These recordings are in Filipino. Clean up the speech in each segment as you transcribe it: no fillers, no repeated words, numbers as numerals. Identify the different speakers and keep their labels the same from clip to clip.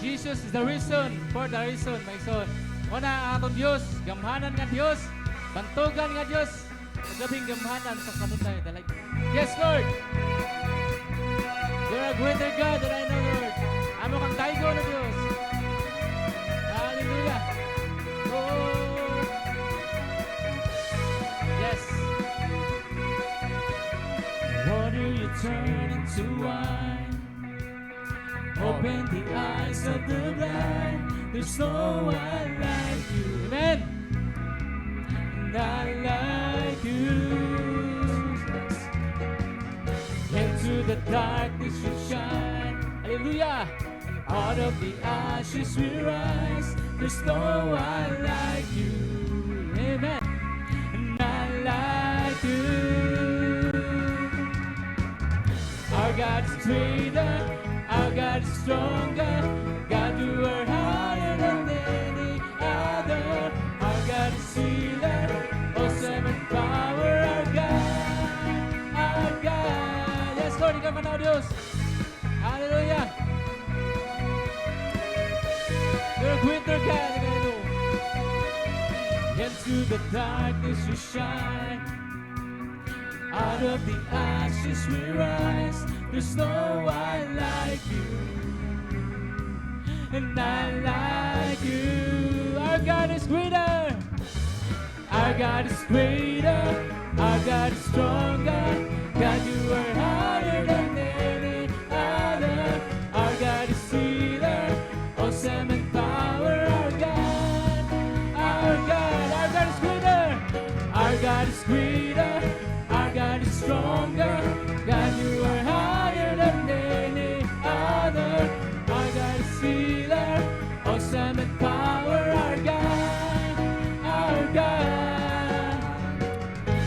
Speaker 1: Jesus is the reason, for the reason, my son. Una, atong Diyos, gamhanan nga Diyos, bantugan nga Diyos, nagabing gamhanan sa kanunay. Yes, Lord! You're a greater God than I know, Lord. Amo kang taigo na Diyos. Hallelujah! Oh! Yes! Water you turn into wine, open the eyes of the blind. There's no one like you. Amen. Not like you. Into the darkness you shine. Hallelujah. Out of the ashes we rise. There's no one like you. Amen. Not like you. Our God is greater. Our God is stronger. God, you are higher than any other. Our God is healer, awesome in power. Our God. Yes, Lord, ikaw man, Diyos. Hallelujah. You're a greater God than I know. Into the darkness you shine. Out of the ashes we rise. There's no one like you, and not like you. Our God is greater. Our God is greater. Our God is stronger. God, you are higher than any other. Our God is healer, awesome in power. Our God is greater. Our God is greater. Our God is stronger. God, you are higher than any other. Our God is healer, awesome in power. Our God.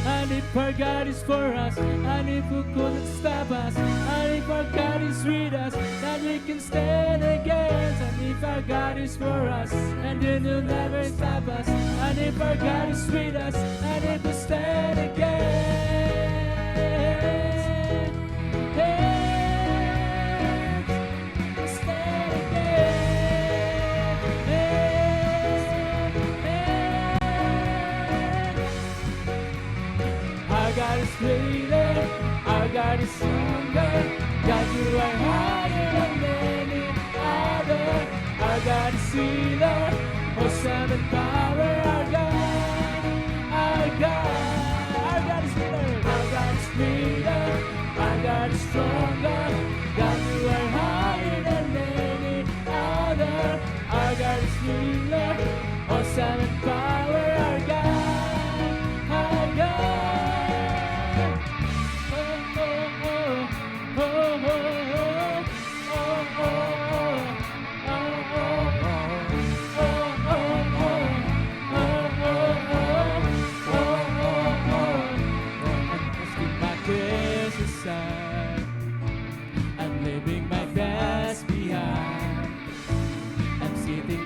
Speaker 1: And if our God is for us, and if who couldn't stop us, and if our God is with us, then we can stand against. And if our God is for us, and then He'll never stop us. And if our God is with us, and if we stand against. Greater, our God is stronger. God, you are higher than any other. Our God is healer, awesome in power. Our God is healer. Our God is greater. Our God is stronger. God, you are higher than any other. Our God is healer, awesome in power. Our God.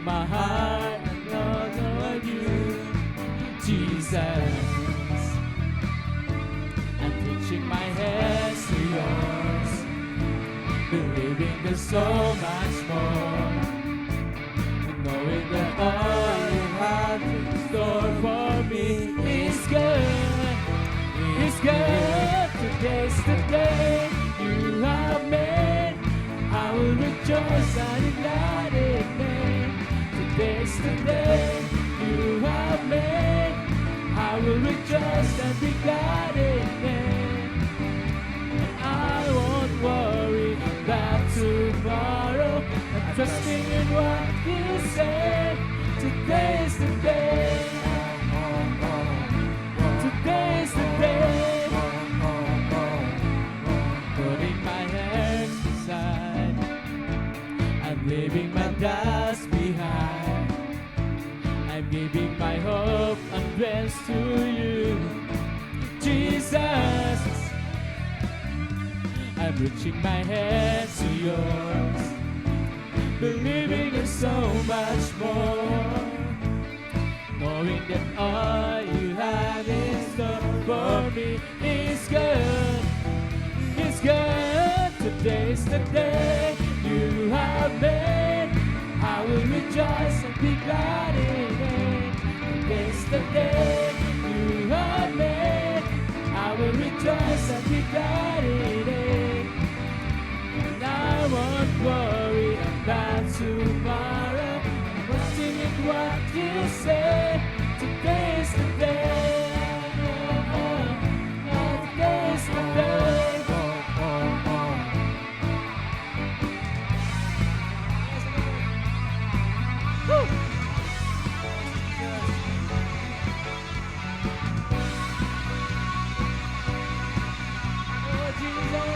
Speaker 1: My heart and all of you, Jesus. I'm reaching my hands to yours, believing there's so much more, and knowing that all you have in store for me is good. It's good. Today's the day you have made. I will rejoice and be glad in it. Today's the day you have made. I will rejoice and be glad in it. And I won't worry about tomorrow. I'm trusting in what you say. Today's the day. Today's the day. Putting my hands aside. I'm leaving my doubts behind. I'm giving my hope and praise to you, Jesus. I'm reaching my hand to yours, believing in so much more, knowing that all you have in store for me is good. It's good. Today's the day you have made. tomorrow. I'm resting in what you say. Today's the day. Today's the day. Woo! Oh, Jesus.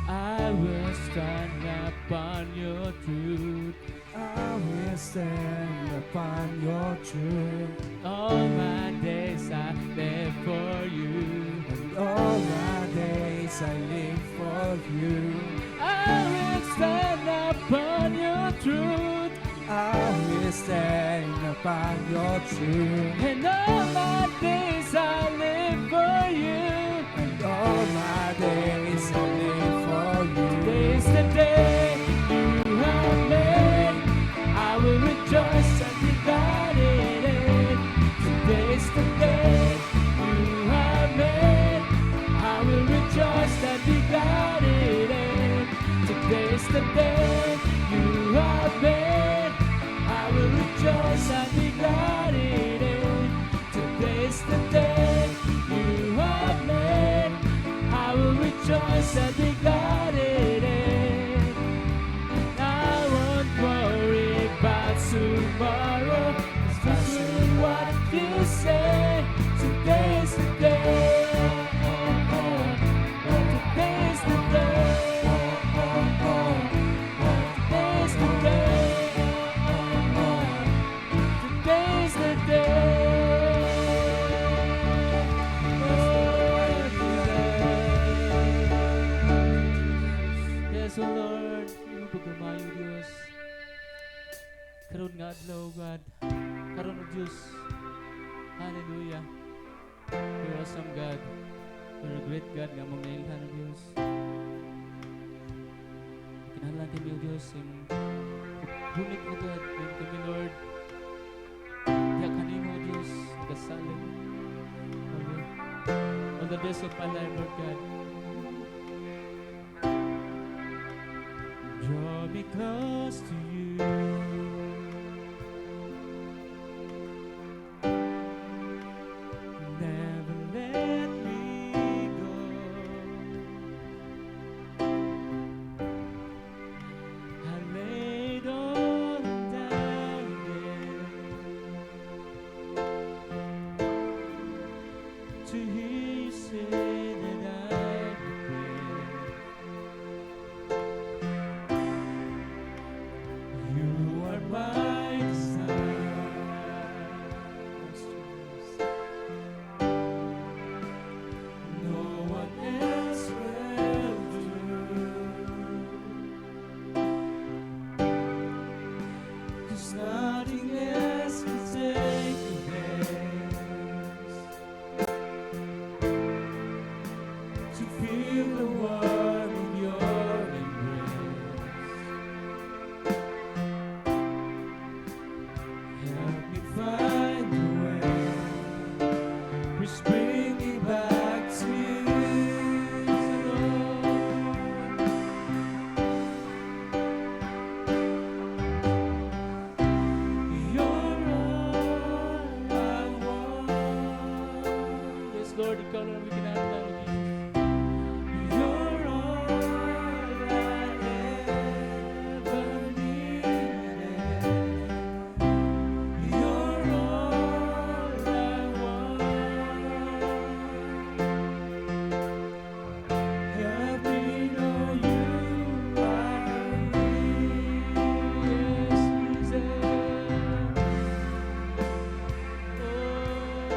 Speaker 1: I will stand upon your truth.
Speaker 2: I will stand upon your truth.
Speaker 1: All my days I live for you.
Speaker 2: And all my days I live for you.
Speaker 1: I will stand upon your truth.
Speaker 2: I will stand upon your truth.
Speaker 1: And all my days I live for you.
Speaker 2: And all my days I live for you.
Speaker 1: Today's the day you have made. I will rejoice and be glad in it. Today's the day you have made. I will rejoice and be glad in it. Today's the day you have made. I will rejoice and be glad in it. Today's the day you have made. I will rejoice and be glad in it. I won't worry about tomorrow. Just doing what you say. Today's the day. Today's the day. Today's the day. Today's the day. Yes, O Lord, iyong pagkamayo, Diyos. Karon nga adlaw, God. Karon, O Diyos. Hallelujah. You're awesome, God. You're a great God nga mong nailhan, O Diyos. Kinahanglan kami, O Diyos, yung bunit, O God, yung kami, Lord. Diya kanimo, O Diyos, kasaling. All the days of my life, Lord God. Draw me close to you. Never let me go. I laid all down again to hear you say that I regret. You are my desire. No one else will do. 'Cause nothing else can take your place to feel the warmth in your embrace. Help me find a way, please bring me back to you, Lord. You're all I want. Yes, Lord, ikaw lang ang kinahanglan, O Diyos. You're all I ever needed. You're all I want. Help me know you are real. Yes, Jesus. Oh.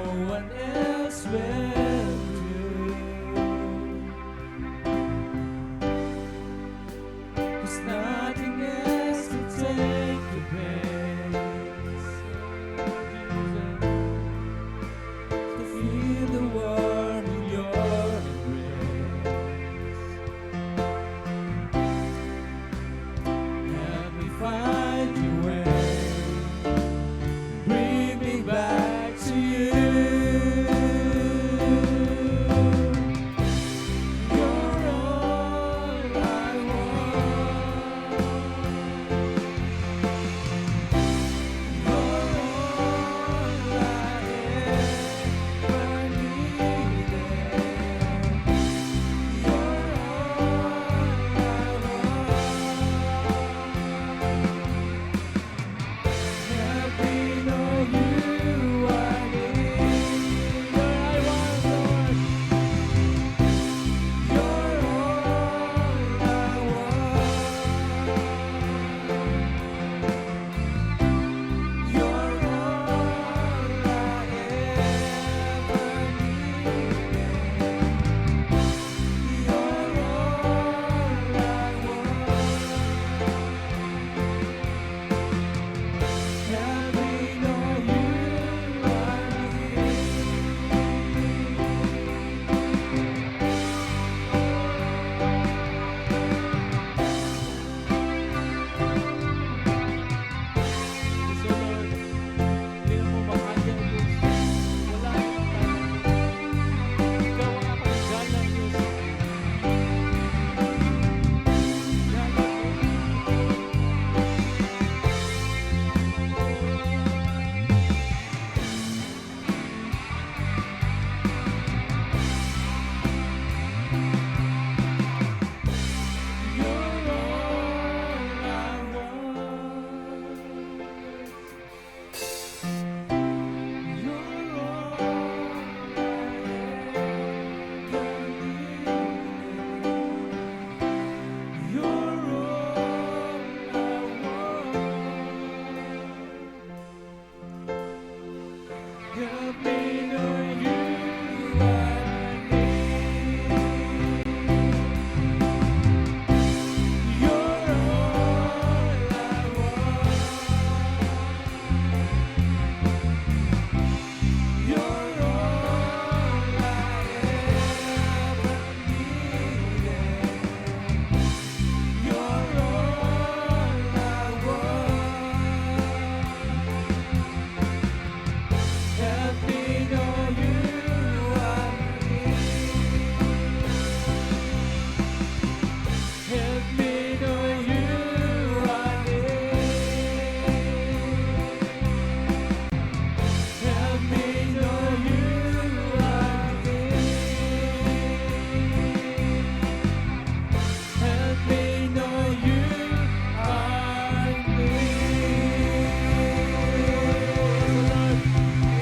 Speaker 1: one else will do. 'Cause nothing else can take your place. To feel the warmth in your embrace. Help me find your way. Bring me back to you. You're all I want. You're all I ever needed. You're all Help me know you are near. You're I want, Lord. You're all I want. You're all I ever needed. You're all I Help me know you are So Lord, hindi na mo makaya, Diyos. Wala akong kaya. Ikaw ang aking galang, Diyos. You're all I want. You're all You're Help me know you are near. You're all I want. You're all I ever needed. You're all I want. Help me know you are near. Help me know you are near. Help me know you are near. Help me know you are near.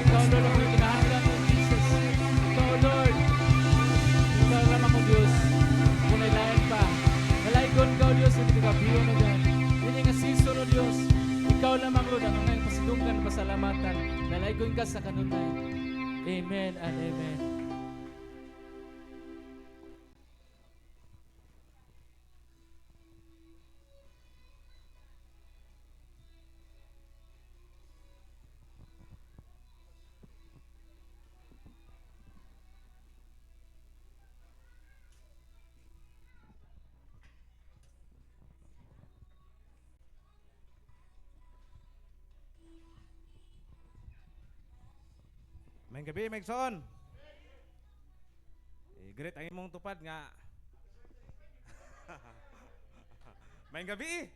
Speaker 1: Ikaw, Lord, ang kinahanglan mo, Jesus. Ikaw, Lord. Ikaw lamang mo, Diyos. Kung nailayan pa. Nalaikon ka, Diyos, hindi ka biyo na dyan. Hindi nga season, O Diyos. Ikaw lamang, Lord, ang ngayon pasidunggan, pasalamatan. Nalaikon ka sa kanunay. Amen and amen.
Speaker 3: May gabi, Megson. Great ang imong tupad nga. May gabi.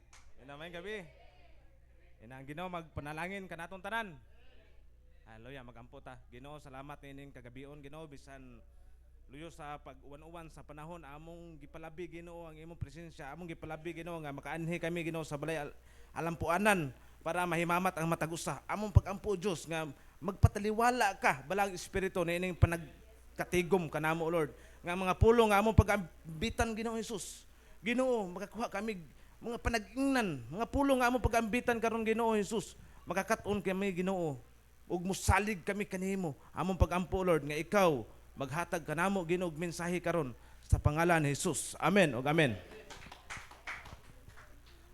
Speaker 3: May gabi. Ina ang Ginoo magpanalangin kanatong tanan. Hallelujah, magampo ta. Ginoo, salamat nining kagabion, Ginoo, bisan luyo sa pag-uwan-uwan sa panahon among gipalabi, Ginoo, ang imong presensya, among gipalabi, Ginoo, nga makaanhi kami, Ginoo, sa balay alampuanan para mahimamat ang matagusa. Among pagampo, Diyos, nga magpataliwala ka balang espiritu na ining panagkatigom kanamo, Lord, nga mga pulong nga among pagambitan, Ginoo Jesus. Ginoo, makakuha kami mga panag-ingnan, mga pulong nga among pagambitan karon, Ginoo Jesus. Makakaton kami, Ginoo. ug musalig kami kanimo among pagampo Lord nga ikaw maghatag kanamo Ginoo og mensahe karon sa pangalan ni Jesus. Amen ug amen.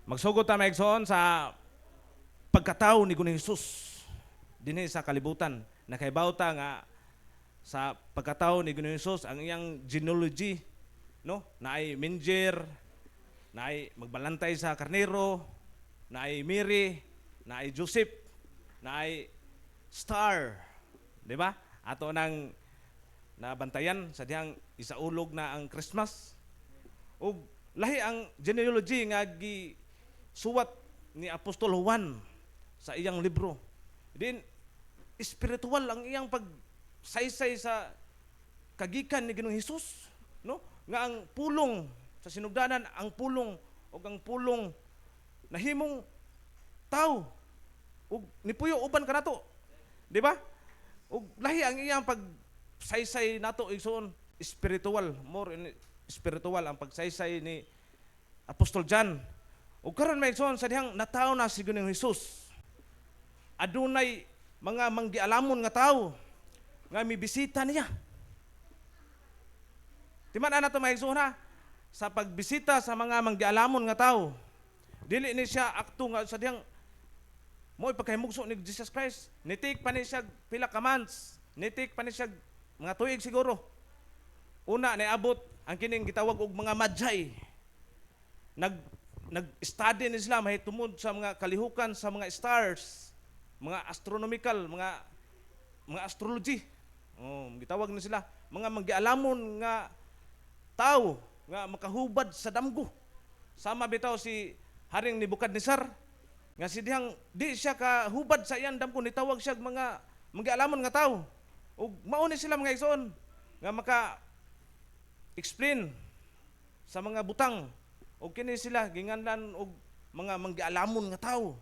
Speaker 3: Magsugot ta maigsoon sa pagkatao ni Ginoo Jesus dinhi sa kalibutan. Nakaibaw ta nga sa pagkatao ni Ginoo Jesus ang iyang genealogy, no? Naay manger, naay magbalantay sa karnero, naay Mary, naay Joseph, naay star, di ba? Ato nang nabantayan sa dihang isaulog na ang Christmas. Ug lahi ang genealogy nga gisuwat ni Apostol Juan sa iyang libro. Din spiritual ang iyang pagsaysay sa kagikan ni Ginoong Hesus, no? Nga ang pulong sa sinugdanan, ang pulong o ang pulong nahimong tao ug nipuyo uban kanato, di ba? Ug lahi ang iyang pagsaysay nato igsoon spiritual, more in spiritual ang pagsaysay ni Apostol John. Ug karon may igsoon sa dihang natawo na si Ginoong Hesus, adunay mga manggialamon nga tao nga mibisita niya. Timan ana to maigsoon ha, sa pagbisita sa mga manggialamon nga tao, dili ni siya akto nga sa dihang mo'y pagkahimugso ni Jesus Christ. Nitik pa ni siya pila ka months, nitik pa ni siya mga tuig siguro. Una niabot ang kining gitawag og mga madjay. Nag-study ni sila mahitungod sa mga kalihukan sa mga stars, mga astronomical, mga astrology. Gitawag na sila mga manggialamon nga tao nga makahubad sa damgo. Sama bitaw si Haring Nebukadnesar nga si dihang di siya kahubad sa iyang damgo, nitawag siya mga manggialamon nga tao. Ug mao ni sila mga igsoon nga maka explain sa mga butang. Og kini sila ginganlan og mga manggialamon nga tao.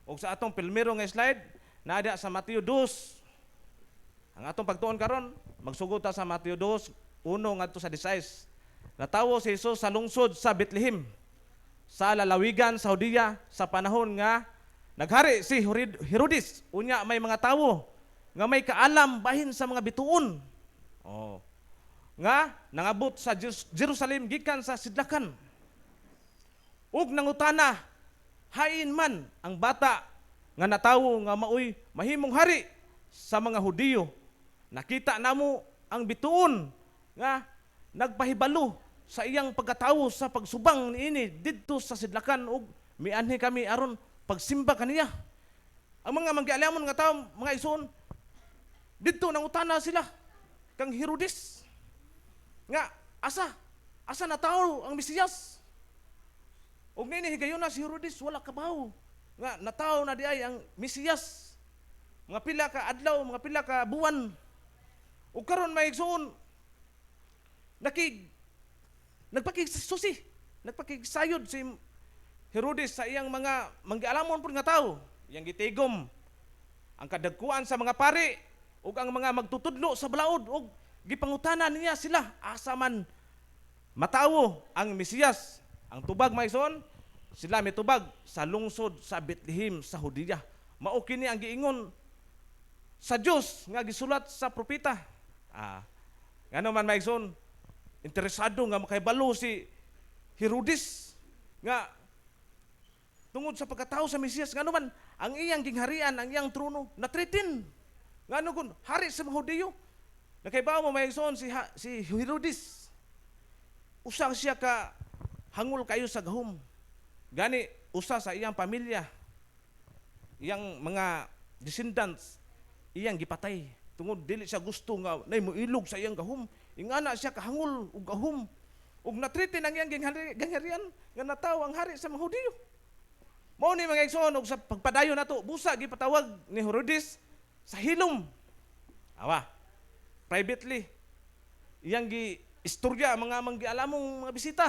Speaker 3: Og sa atong pilmero nga slide, naada sa Mateo 2. Ang atong pagtuon karon, magsugod ta sa Mateo 2, 1 ngadto sa 16. Natawo si Jesus sa lungsod sa Bethlehem, sa lalawigan sa Judea, sa panahon nga naghari si Herodes. Unya may mga tawo nga may kaalam bahin sa mga bituon. Nga nangabot sa Jerusalem gikan sa sidlakan. Ug nangutana, hain man ang bata nga natawo nga maoy mahimong hari sa mga Hudiyo. Nakita namo ang bituon nga nagpahibalo sa iyang pagkatawo sa pagsubang niini didto sa sidlakan ug mianhi kami aron pagsimba kaniya. Ang mga manggialamon nga tawo mga igsoon didto nangutana sila kang Herodes nga asa natawo ang Mesiyas. Ug nini higayon na si Herodes wala kabaw nga natawo na di ay ang Mesiyas. Mga pila ka adlaw, mga pila ka buwan. Ug karon may igsoon nagpakigsusi, nagpakigsayod si Herodes sa iyang mga manggialamon pud nga tao. Iyang gitigom ang kadagkuan sa mga pari ug ang mga magtutudlo sa balaod ug gipangutanan niya sila asa man matawo ang Mesiyas. Ang tubag maison, sila mitubag sa lungsod sa Bethlehem sa Judea. Mao kini ang giingon sa Dios nga gisulat sa propeta. Ngano man maigsoon, interesado nga makahibalo si Herodes nga tungod sa pagkatao sa Mesiyas, ngano man ang iyang gingharian, ang iyang trono natritin. Ngano kun hari sa mga Hudiyo. Nakaibaw mo maigsoon si Herodes. Usa siya ka hangul kayo sa gahom. Gani usa sa iyang pamilya, iyang mga descendants, iyang gipatay. Tungod dili siya gusto nga nay moilog sa iyang gahom. Ingana siya kahangul og gahom. Ug natritin ang iyang gangharian nga natawo ang hari sa mga Hudiyo. Mao ni mga igsoon og sa pagpadayon nato, busa gipatawag ni Herodes sa hilom. Privately iyang istorya mga manggialamong mga bisita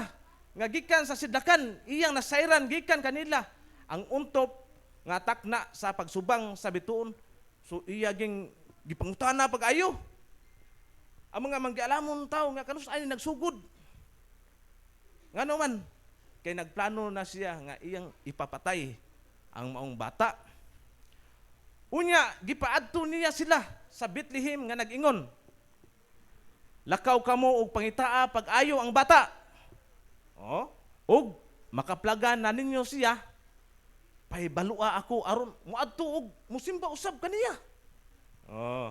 Speaker 3: nga gikan sa sidlakan, iyang nasayran gikan kanila ang untop nga takna sa pagsubang sa bituon. So iya ging gipangutana pag-ayo ang mga manggialamon tao nga kanus ay nagsugod. Ngano man kay nagplano na siya nga iyang ipapatay ang maong bata. Unya gipaadto niya sila sa Bethlehem nga nag-ingon, lakaw kamo og pangitaa pag-ayo ang bata. Oh, og makaplagan na ninyo siya, pahibalua ako aron moadto og musimba usab kaniya. Oh.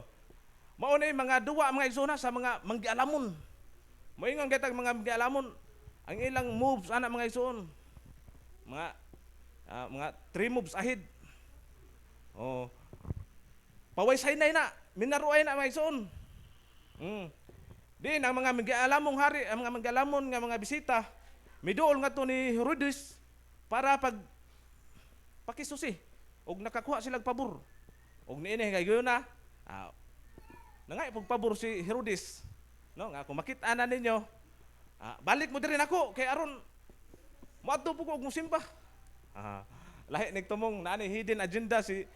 Speaker 3: Mao na mga duwa mga igsoon sa mga manggialamon. Moingon kitag mga manggialamon ang ilang moves ana mga igsoon. Mga 3 moves ahead. Oh. Paway saynay na, minaruay na mga igsoon. Din ang mga manggialamong hari, ang mga manggialamon nga mga bisita, miduol nga to ni Herodes para pakisusi og nakakuha sila pabor. Og niini gayon na nangay pag pabor si Herodes, no, nga kung makita na ninyo, balik mo diri nako kay aron moadto po ko og musimba. Lahi nigtumong nani hidden agenda si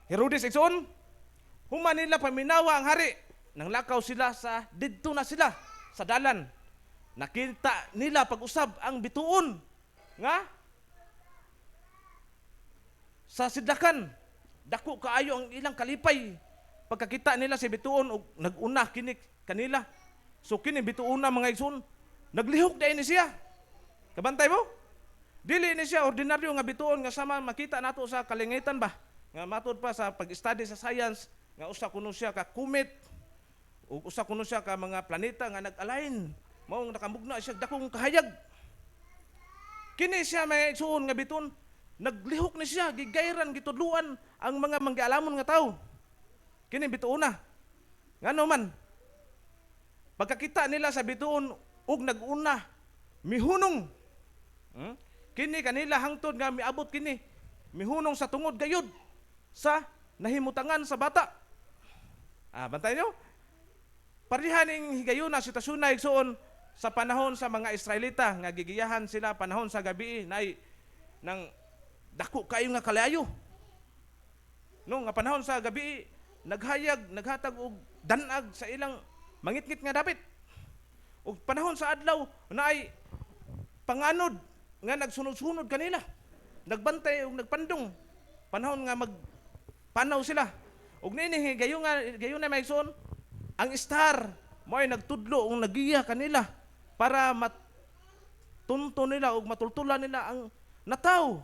Speaker 3: Herodes igsoon. Human nila paminawa ang hari, nang lakaw sila sa didto na sila sa dalan. Nakita nila pag-usab ang bituon nga sa sidlakan. Dako kaayo ang ilang kalipay. Pagkakita nila si bituon og nag-una kini kanila. So kini bituon na mga igsoon, naglihok dai ni siya. Kabantay mo? Dili ni siya ordinaryo nga bituon nga sama makita nato sa kalingitan ba? Nga matod pa sa pag-study sa science nga usa kuno siya ka comet ug usa kuno siya ka mga planeta nga nag-align. Maong nakamugna siya dakong kahayag. Kini siya may igsoon nga bituon, naglihok ni siya, gigayran, gitudluan ang mga manggialamon nga tao. Kini bituon na. Ngano man, pagkakita nila sa bituon ug nag-una, mihunong. Kini kanila hangtod nga miabot kini, mihunong sa tungod gayud sa nahimutangan sa bata. Bantay nyo? Parihan ning higayon na sitwasyon na igsoon sa panahon sa mga Israelita nga gigiyahan sila panahon sa gabi nang dako kayo nga kalayo. No, nga panahon sa gabi naghayag, naghatag og danag sa ilang mangitngit nga dapit. Ug panahon sa adlaw naay panganod nga nagsunod-sunod kanila. Nagbantay ug nagpandong. Panahon nga magpanaw sila. Ug niini gayon na may igsoon, ang star mo'y nagtudlo ug nagiya kanila para matunto nila ug matultulan nila ang nataw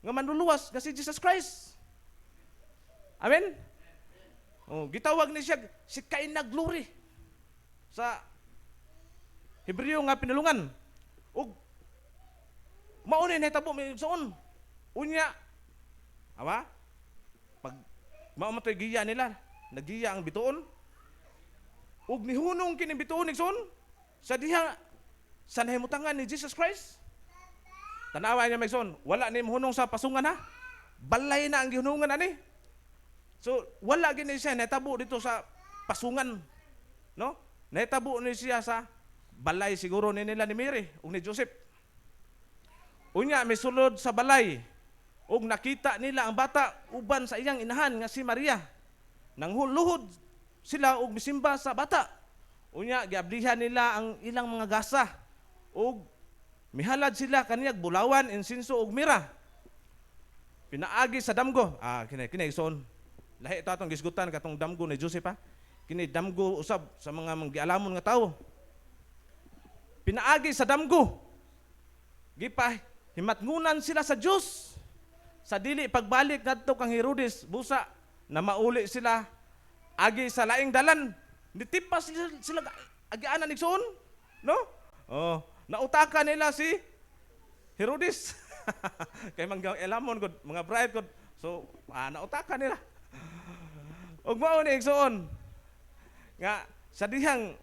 Speaker 3: nga manluluwas nga si Jesus Christ. Amen? Gitawag ni siya si Kaina Glory sa Hebreo nga pinulungan. Ug maunin hitabo mi igsoon. Unya, pag maumatoy giya nila, nagiya ang bituon. Ug nihunong kini bituon igsoon sa diha sa nahimutangan ni Jesus Christ. Tanawa niya igsoon, wala ni hunong sa pasungan ha. Balay na ang gihunungan ani. So wala gini siya natabo dito sa pasungan, no? Natabo ni siya sa balay siguro ni nila ni Mary ug ni Joseph. Unya misulod sa balay ug nakita nila ang bata uban sa iyang inahan nga si Maria. Nang luhod sila og misimba sa bata. Unya giablihan nila ang ilang mga gasa ug mihalad sila kaniyag bulawan, insinso ug mira. Pinaagi sa damgo. Kini igsoon. Lahi ito atong gisgutan katong damgo ni Joseph ha. Kini damgo usab sa mga manggialamon nga tawo. Pinaagi sa damgo. Himatngunan sila sa Dios. Sa dili pagbalik ngadto kang Herodes busa na mauli sila agi sa laing dalan. Nitipas sila agianan igsoon, no? Nautaka nila si Herodes. Kay manggialamon gud, mga bride gud. So, nautaka nila. Ug mao ni igsoon nga sa dihang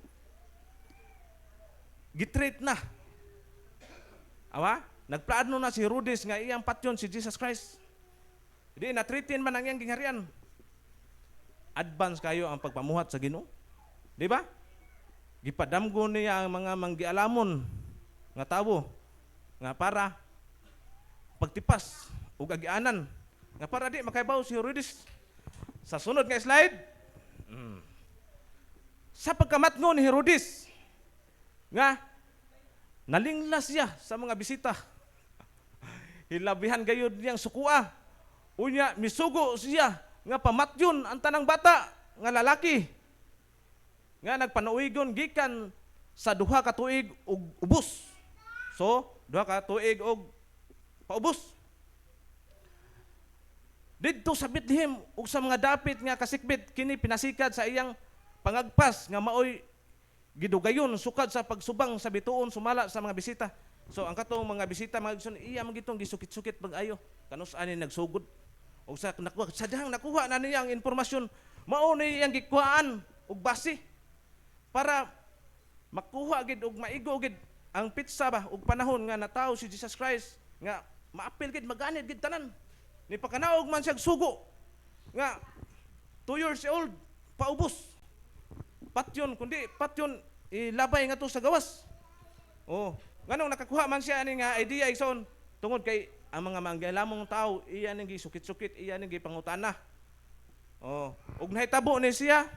Speaker 3: gitreat na. Nagplano na si Herodes nga iyang patyon si Jesus Christ. Di na-treatin man ang iyang gingharian. Advance kayo ang pagpamuhat sa Ginoo. Di ba? Gipadamgo niya ang mga manggialamon nga tawo nga para pagtipas ug agianan nga para di makaibaw si Herodes. Sa sunod nga slide. Sa pagkamatngon ni Herodes nga nalinglas siya sa mga bisita. Hilabihan gayud niyang sukua. Unya misugo siya nga pamatyon ang tanang bata nga lalaki nga nagpanuigon gikan sa duha ka tuig ug ubos. So, duha ka tuig og paubos. Didto sa Bethlehem ug sa mga dapit nga kasikbit kini pinasikat sa iyang pangagpas nga maoy gidugayon sukad sa pagsubang sa bituon sumala sa mga bisita. So ang katong mga bisita mga igsoon iya man gitong gisukit-sukit pag-ayo kanus ani nagsugod. Og sa nakuha sa dihang nakuha na niya ang impormasyon mao ni iyang gikuhaan og base para makuha gid og maigo gid ang pitsa ba og panahon nga natawo si Jesus Christ nga maapil gid maganid gid tanan. Ni pakanaog man siya sugo nga 2 years old paubos. Patyon kundi patyon ilabay nga to sa gawas. Oh, nganong nakakuha man siya ani nga idea igsoon tungod kay ang mga manggilamong tao iya ning gisukit-sukit iya ning gipangutana. Oh, ug nahitabo ni siya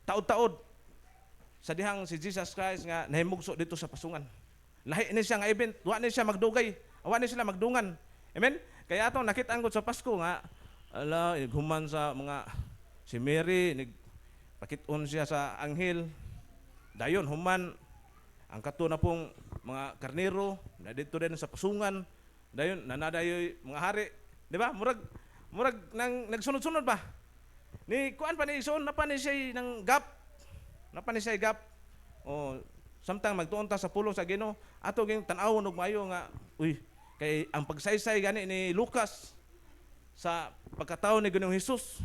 Speaker 3: taod-taod sa dihang si Jesus Christ nga nahimugso dito sa pasungan. Lahi ni siya nga event, wa ni siya magdugay, wa ni sila magdungan. Amen? Kaya atong nakita angkod sa Pasko nga ala human sa mga si Mary pakiton siya sa anghel. Dayon human ang kato na pong mga karnero na dito din sa pasungan. Dayon nanadayoy mga hari, di ba? Murag nang nagsunod-sunod ba? Ni kuan pa ni ison na pa ni siya ng gap. Na pa ni siya gap. Oh, samtang magtuon ta sa pulong sa Ginoo, ato ging tan-awon og maayo nga uy kay ang pagsaysay gani ni Lucas sa pagkatawo ni Ginoong Hesus,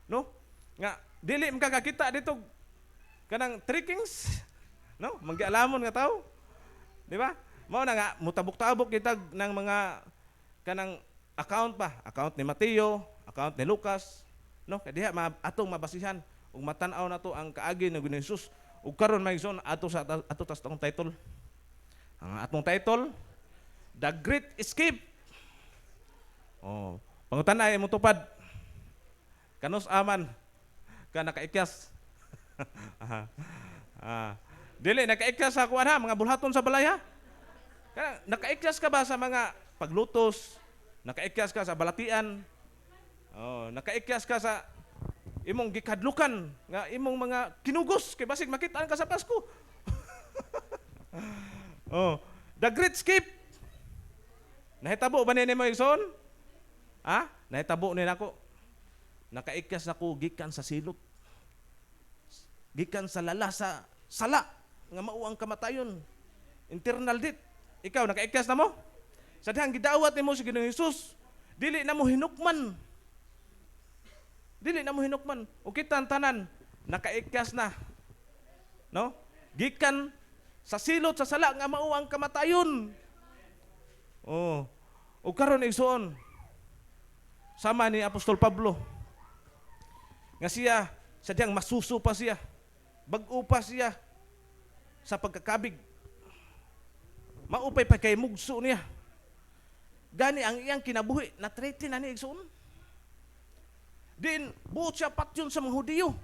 Speaker 3: no? Nga dili makakakita dito kanang trickings, no? Manggialamon nga tao. Di ba? Mao na nga mutabok-tabok kita ng mga kanang account pa, account ni Mateo, account ni Lucas, no? Kay diha atong mabasihan ug matan-aw nato ang kaagi ni Ginoong Hesus. Ug karon maigsoon ato tas tong title. Ang atong title The Great Escape. Oh, pangutan-ay mo tupad. Kanus aman ka nakaikyas. Dili nakaikyas sa kuan ha, mga bulhaton sa balay ha. Nakaikyas ka ba sa mga paglutos? Nakaikyas ka sa balatian? Oh, nakaikyas ka sa imong gikadlukan nga imong mga kinugos kay basig makitaan ka sa Pasko. Oh, The Great Escape. Nahitabo ba nimo igsoon? Ha? Nahitabo ni nako. Nakaikyas nako gikan sa silot. Gikan sa lalasa, sala nga mao ang kamatayon. Internal death. Ikaw nakaikyas na mo? Sa dihang gidawat nimo si Ginoong Hesus, dili na mo hinukman. Dili na mo hinukman. O kita tanan nakaikyas na. No? Gikan sa silot sa sala nga mao ang kamatayon. Oh. O karon igsoon sama ni Apostol Pablo nga siya sadyang masuso pa siya, bag-o pa siya sa pagkakabig. Maupay pa kay mugso niya. Gani ang iyang kinabuhi na threaten na ni igsoon. Din buot siya patyon sa mga Hudiyo.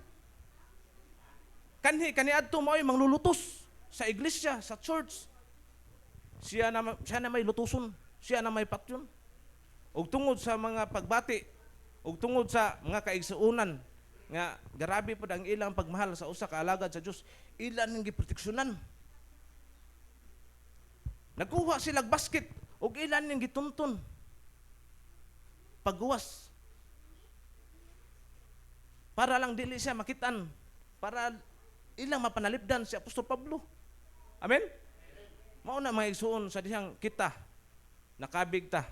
Speaker 3: Kaniadto mao'y manglulutos sa iglesia, sa church. Siya na may lutuson, siya na may patyon. Ug tungod sa mga pagbati, ug tungod sa mga kaigsuonan nga grabe pud ang ilang pagmahal sa usa ka alagad sa Dios, ilan ning giproteksyonan. Nagkuha sila basket ug ilan ning gituntun. Pagguwas. Para lang dili siya makitaan, para ilang mapanalipdan si Apostol Pablo. Amen? Mao na mga igsuon sa dihang kita nakabig ta.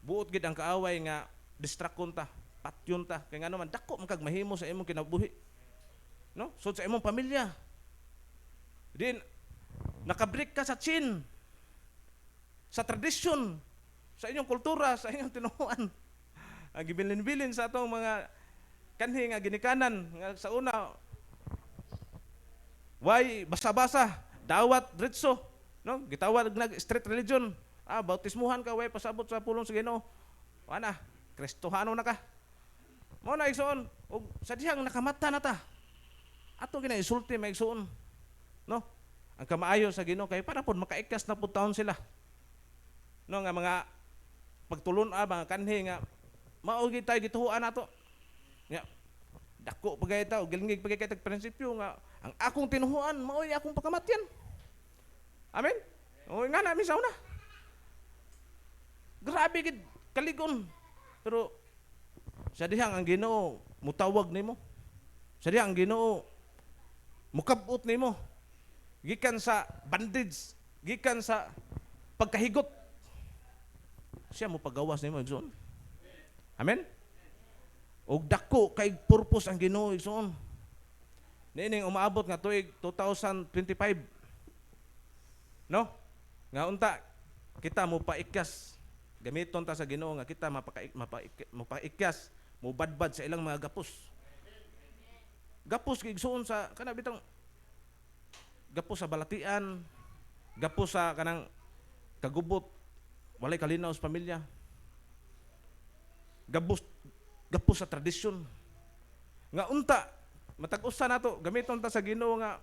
Speaker 3: Buot gid ang kaaway nga distrakon ta, patyon ta kay ngano man dako man kag mahimo sa imong kinabuhi. No? So sa imong pamilya. Din nakabrik ka sa chin. Sa tradisyon, sa inyong kultura, sa inyong tinuoan. Ang gibilin-bilin sa atong mga kanhi nga ginikanan nga sa una why basa-basa dawat diretso, no? Gitawag nag street religion. Bautismuhan ka, way pasabot sa pulong sa Ginoo. Ana, Kristohano na ka. Mao na igsoon, ug sa dihang nakamata na ta. Ato ginaisulti maigsoon. No? Ang kamaayo sa Ginoo kay para pud makaikas na pud taon sila. No nga mga pagtulon mga kanhi nga mao gid tayo gituhuan nato. Nga dako pagay ta og gilingig pagay kay tag prinsipyo nga ang akong tinuhuan mao akong pakamatyan. Amen. O nga na misaw na. Grabe gid kaligon. Pero sa dihang ang Ginoo mutawag nimo. Sa dihang ang Ginoo mukabot nimo. Gikan sa bandage, gikan sa pagkahigot. Siya mo pagawas nimo igsoon. Amen. Og dako kay purpose ang Ginoo igsoon. Niining umaabot nga tuig 2025. No? Nga unta kita mo paikyas gamiton ta sa Ginoo nga kita mapaikyas mo badbad sa ilang mga gapos. Gapos gigsuon sa kana bitang gapos sa balatian, gapos sa kanang kagubot, walay kalinaw sa pamilya. Gapos sa tradisyon. Nga unta matag-usa nato gamiton ta sa Ginoo nga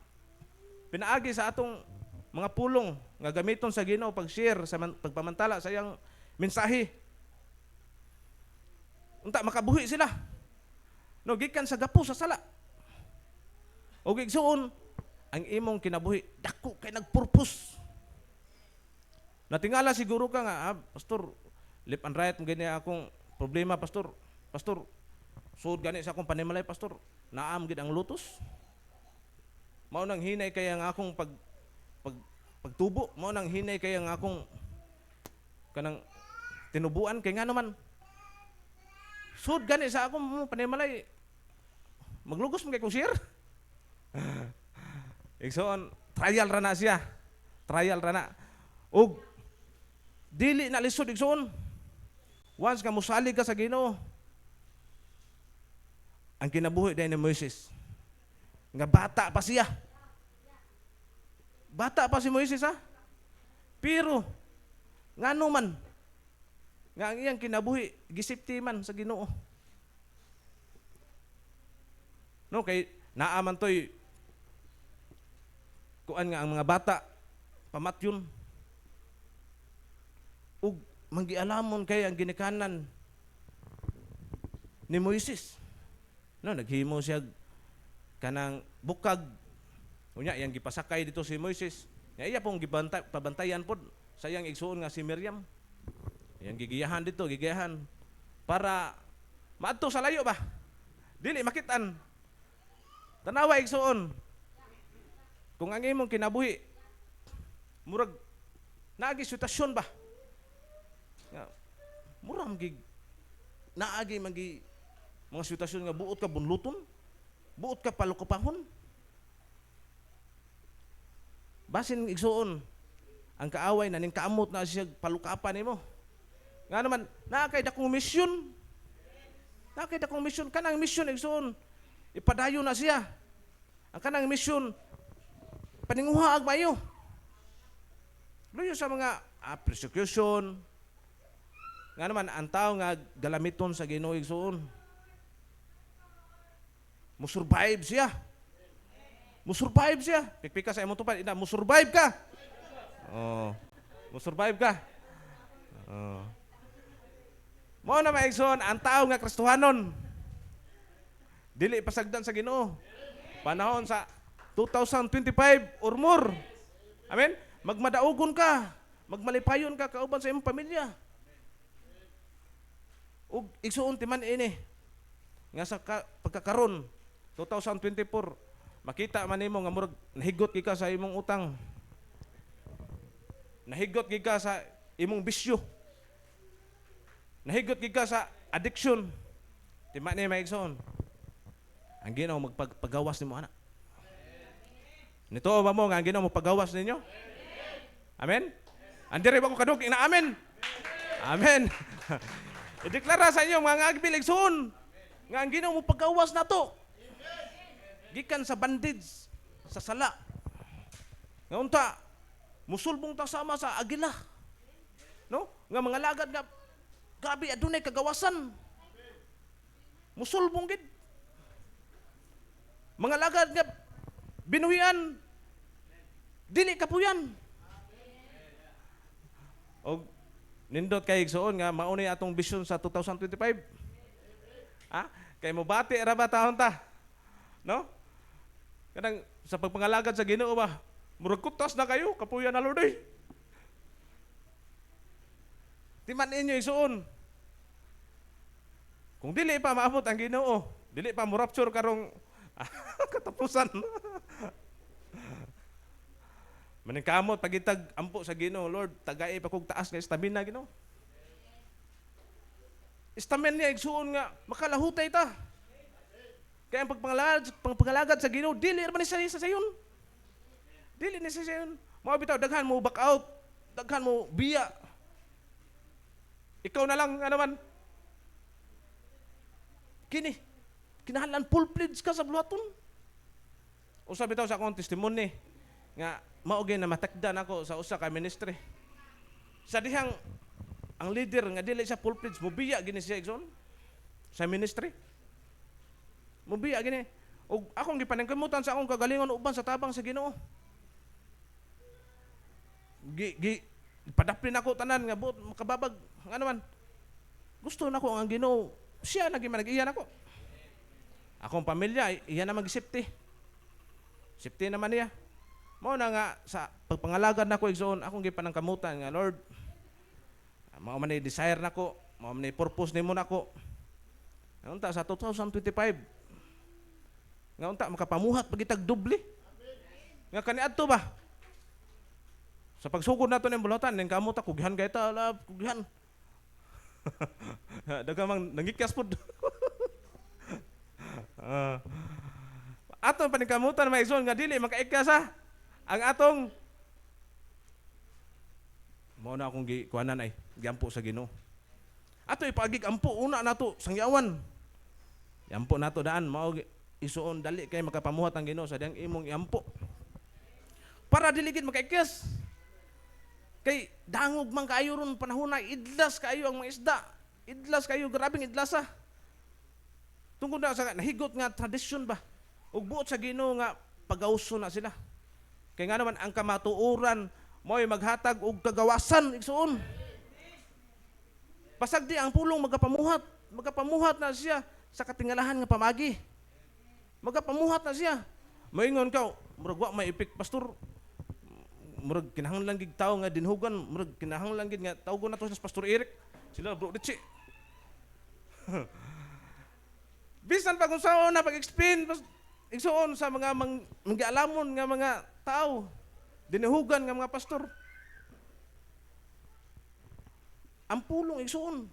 Speaker 3: pinaagi sa atong mga pulong nga gamiton sa Ginoo pag-share sa pagpamantala sa iyang mensahe. Unta makabuhi sila. No gikan sa gapo sa sala. O gigsuon ang imong kinabuhi dako kay nagpurpose. Natingala siguro ka nga, pastor, left and right gani akong problema, pastor. Pastor, suod gani sa akong panimalay, pastor. Naam gid ang lutos. Mao nang hinay kay ang akong pagtubo, mao nang hinay kay ang akong kanang tinubuan kay nga naman sud gani sa akong panimalay maglugos mo kay kung share. Igsoon trial ra na siya. Trial ra na. Og dili na lisod igsoon. Once ka mosalig ka sa Ginoo. Ang kinabuhi day ni Moises. Nga bata pa siya. Bata pa si Moises ha. Pero ngano man nga ang iyang kinabuhi gisiptiman sa Ginoo. No kay naaman toy kuan nga ang mga bata pamatyon ug manggialamon kay ang ginikanan ni Moises. No naghimo siya kanang bukag unya iyang gipasakay dito si Moises. Nga iya pong pabantayan pod sa iyang igsuon nga si Miriam. Iyang gigiyahan dito, gigiyahan para maadto sa layo ba? Dili makitan. Tanawa igsuon. Kung ang imong kinabuhi murag naagi sitwasyon ba? Nga murag gig naagi magi mga sitwasyon nga buot ka bunluton, buot ka palukupahon. Basin igsuon ang kaaway na ning kaamot na siya palukapan nimo. Nga naman nakay dakong misyon. Nakay dakong misyon kanang misyon igsuon ipadayon na siya. Ang kanang misyon paninguha ag mayo. Luyo sa mga persecution. Nga naman ang tao nga galamiton sa Ginoo igsuon. Musurvive siya. Musurvive siya. Pikpika sa imong tupad, ina musurvive ka. Oh. Musurvive ka. Oh. Mao na maigsoon ang tao nga Kristohanon. Dili pasagdan sa Ginoo. Panahon sa 2025 or more. Amen. Magmadaugon ka, magmalipayon ka kauban sa imong pamilya. Ug igsuon timan ini nga sa pagkakaron 2024 makita man nimo nga murag nahigot gid ka sa imong utang. Nahigot gid ka sa imong bisyo. Nahigot gid ka sa addiction. Tima ni maigsoon. Ang Ginoo magpagawas nimo ana. Nito ba mo nga ang Ginoo magpagawas ninyo? Amen. Andire ba ko kadug ina amen. Amen. Ideklara sa inyo mga agbil igsoon nga ang Ginoo magpagawas nato. Gikan sa bandage sa sala. Nga unta musulbong ta sama sa agila. No? Nga mga lagad nga grabe adunay kagawasan. Musulbong gid. Mga lagad nga binuhian dili kapuyan. Og Nindot kay igsuon nga mao ni atong vision sa 2025. Ha? Kay mo bati ra ba taon ta? No? Kanang sa pagpangalagad sa Ginoo ba? Murag kutas na kayo, kapuyan na Lord eh. Timan inyo igsuon. Kung dili pa maabot ang Ginoo, dili pa mo rapture karong katapusan. Maningkamot pagitag ampo sa Ginoo, Lord, tagay pa kog taas nga stamina Ginoo. Stamina niya igsuon nga makalahutay ta. Kaya ang pagpangalagad sa Ginoo, dili man ni sa sayon. Dili ni sa sayon. Mao bitaw daghan mo back out, daghan mo biya. Ikaw na lang ano man. Kinahanglan full pledge ka sa buhaton. Usa bitaw sa akong testimony nga mao gyud na matakdan ako sa usa ka ministry. Sa dihang ang leader nga dili siya full pledge, mobiya gini siya igsoon sa ministry. Mobiya gini. Og akong gipaningkamutan sa akong kagalingon uban sa tabang sa Ginoo. Padaplin ako tanan nga buot makababag nga naman. Gusto nako ang Ginoo, siya lagi man nag-iya nako. Akong pamilya iya na mag-safety. Safety naman niya. Mao na nga sa pagpangalagad nako igsoon akong gipanangkamutan nga Lord. Mao man ni desire nako, mao man ni purpose nimo nako. Unta sa 2025. Nga unta makapamuhat pagitag doble. Nga kaniadto ba? Sa pagsugod nato ning bulatan ning kamot ako gihan kay ta lab gihan. Dagamang nangikyas pod. Atong paningkamutan maigsoon nga dili makaikyas ha. Ang atong mao na akong gikuanan ay giampo sa Ginoo. Ato ipagig ampo una nato sangyawan. Iampo nato daan mao isuon dali kay makapamuhat ang Ginoo sa diyang imong iampo. Para dili gid makaikyas. Kay dangog man kaayo ron panahon na idlas kaayo ang mga isda. Idlas kayo grabing idlasa. Tungkol na sa nahigot nga tradisyon ba. Ug buot sa Ginoo nga pagawso na sila. Kaya nga naman ang kamatuoran mo'y maghatag og kagawasan igsuon. Pasag di ang pulong magapamuhat na siya sa katingalahan nga pamagi. Magapamuhat na siya. Moingon ka, murag wa may ipik pastor. Murag kinahanglan gid tawo nga dinhugan, murag kinahanglan gid nga tawgon nato sa Pastor Eric. Sila bro Richie. Bisan pag unsaon na pag-explain igsuon sa mga manggialamon nga mga tao, dinihugan nga mga pastor. Ang pulong igsuon,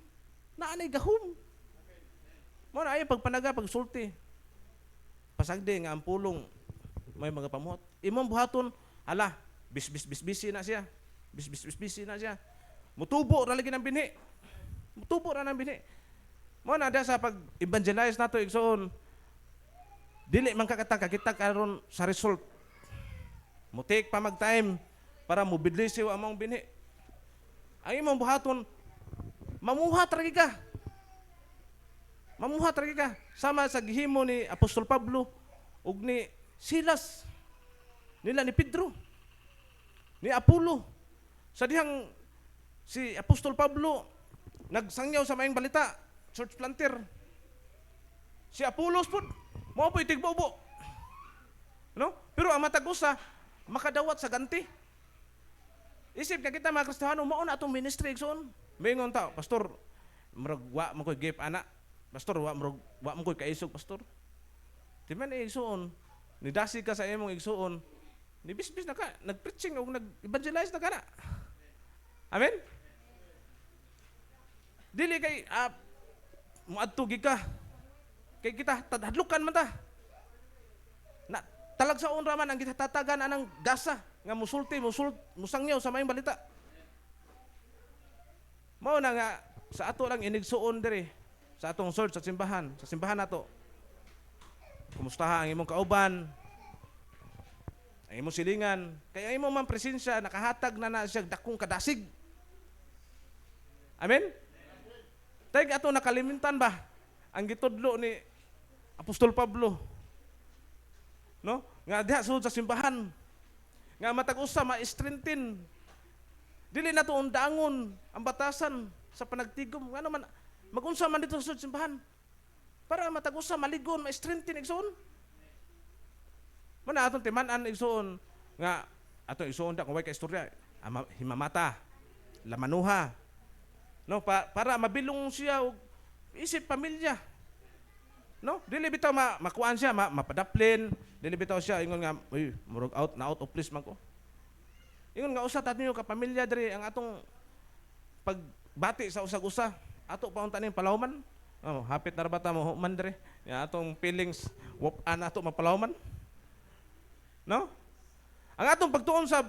Speaker 3: naanay gahom. Mo na ay pagpanaga pagsulti. Pasagdi nga ang pulong may mga pamuhat. Imong buhaton, ala, bis na siya. Bis na siya. Mutubo ra lagi ng binhi. Mutubo ra ng binhi. Mo na sa pag-evangelize nato igsoon, dili man kakita karon sa result. Mutik pa mag-time para mobilisiw among binhi. Ang imong buhaton, mamuhat ra ka. Mamuhat ra ka. Sama sa gihimo ni Apostol Pablo ug ni Silas. Nila ni Pedro. Ni Apollo. Sa dihang si Apostol Pablo nagsangyaw sa maayong balita, church planter. Si Apollos po, mao po'y tigbobo. No? Pero ang matag-usa, makadawat sa ganti. Isip ka kita mga Kristiyano, mao na atong ministry igsoon. Mingon ta, pastor, murag wa man koy gip ana. Pastor, wa man koy kaisog pastor. Di man igsoon, nidasi ka sa imong igsoon, nibisbis na ka, nag-preaching o nag-evangelize na ka na. Amen? Dili kay muadtugi ka. Kay kita tadhadlukan man ta. Na talagsaon ra man ang gitatatagan anang gasa nga musangyaw sa maayong balita. Mao na nga sa ato lang inigsuon diri sa atong church sa simbahan nato. Kumustaha ang imong kauban? Ang imong silingan, kaya ang imong man presensya nakahatag na siya dakong kadasig. Amen? Tay ato nakalimutan ba ang gitudlo ni Apostol Pablo? No? Nga diha sud sa simbahan. Nga matag-usa ma-strengthen. Dili na to undangon ang batasan sa panagtigom. Ngano man magunsa man dito sa simbahan. Para matag-usa maligon, ma-strengthen igsoon. Mana atong timan-an igsoon nga atong igsoon da kung way ka istorya, himamata, lamanuha. No, para mabilong siya og isip pamilya. No, dili bitaw makuan siya, mapadaplin, dili bitaw siya ingon nga, uy, murag out of place man ko. Ingon nga usa tatinyo ka pamilya diri ang atong pagbati sa usag-usa. Ato pa unta ning palawman. Oh, hapit na bata mo human diri. Ya atong feelings wop-an ato mapalawman. No? Ang atong pagtuon sa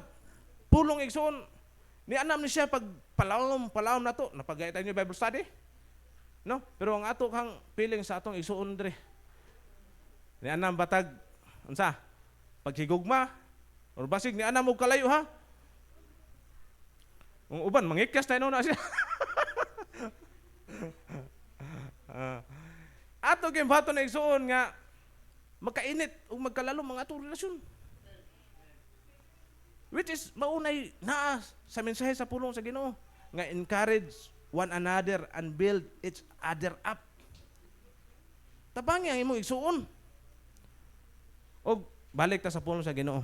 Speaker 3: pulong igsoon ni anam ni siya pag palawom na to. Napagaytan niyo Bible study. No? Pero ang ato kang feeling sa atong igsoon diri. Ni anam batag unsa? Paghigugma or basig ni anam og kalayo ha. Ang uban mangikas tayo na siya. Ato kay bato na igsoon nga magkainit ug magkalalo mga atong relasyon. Which is maunay naa sa mensahe sa pulong sa Ginoo nga encourage one another and build each other up. Tabangi ang imong igsuon. Og balik ta sa pulong sa Ginoo.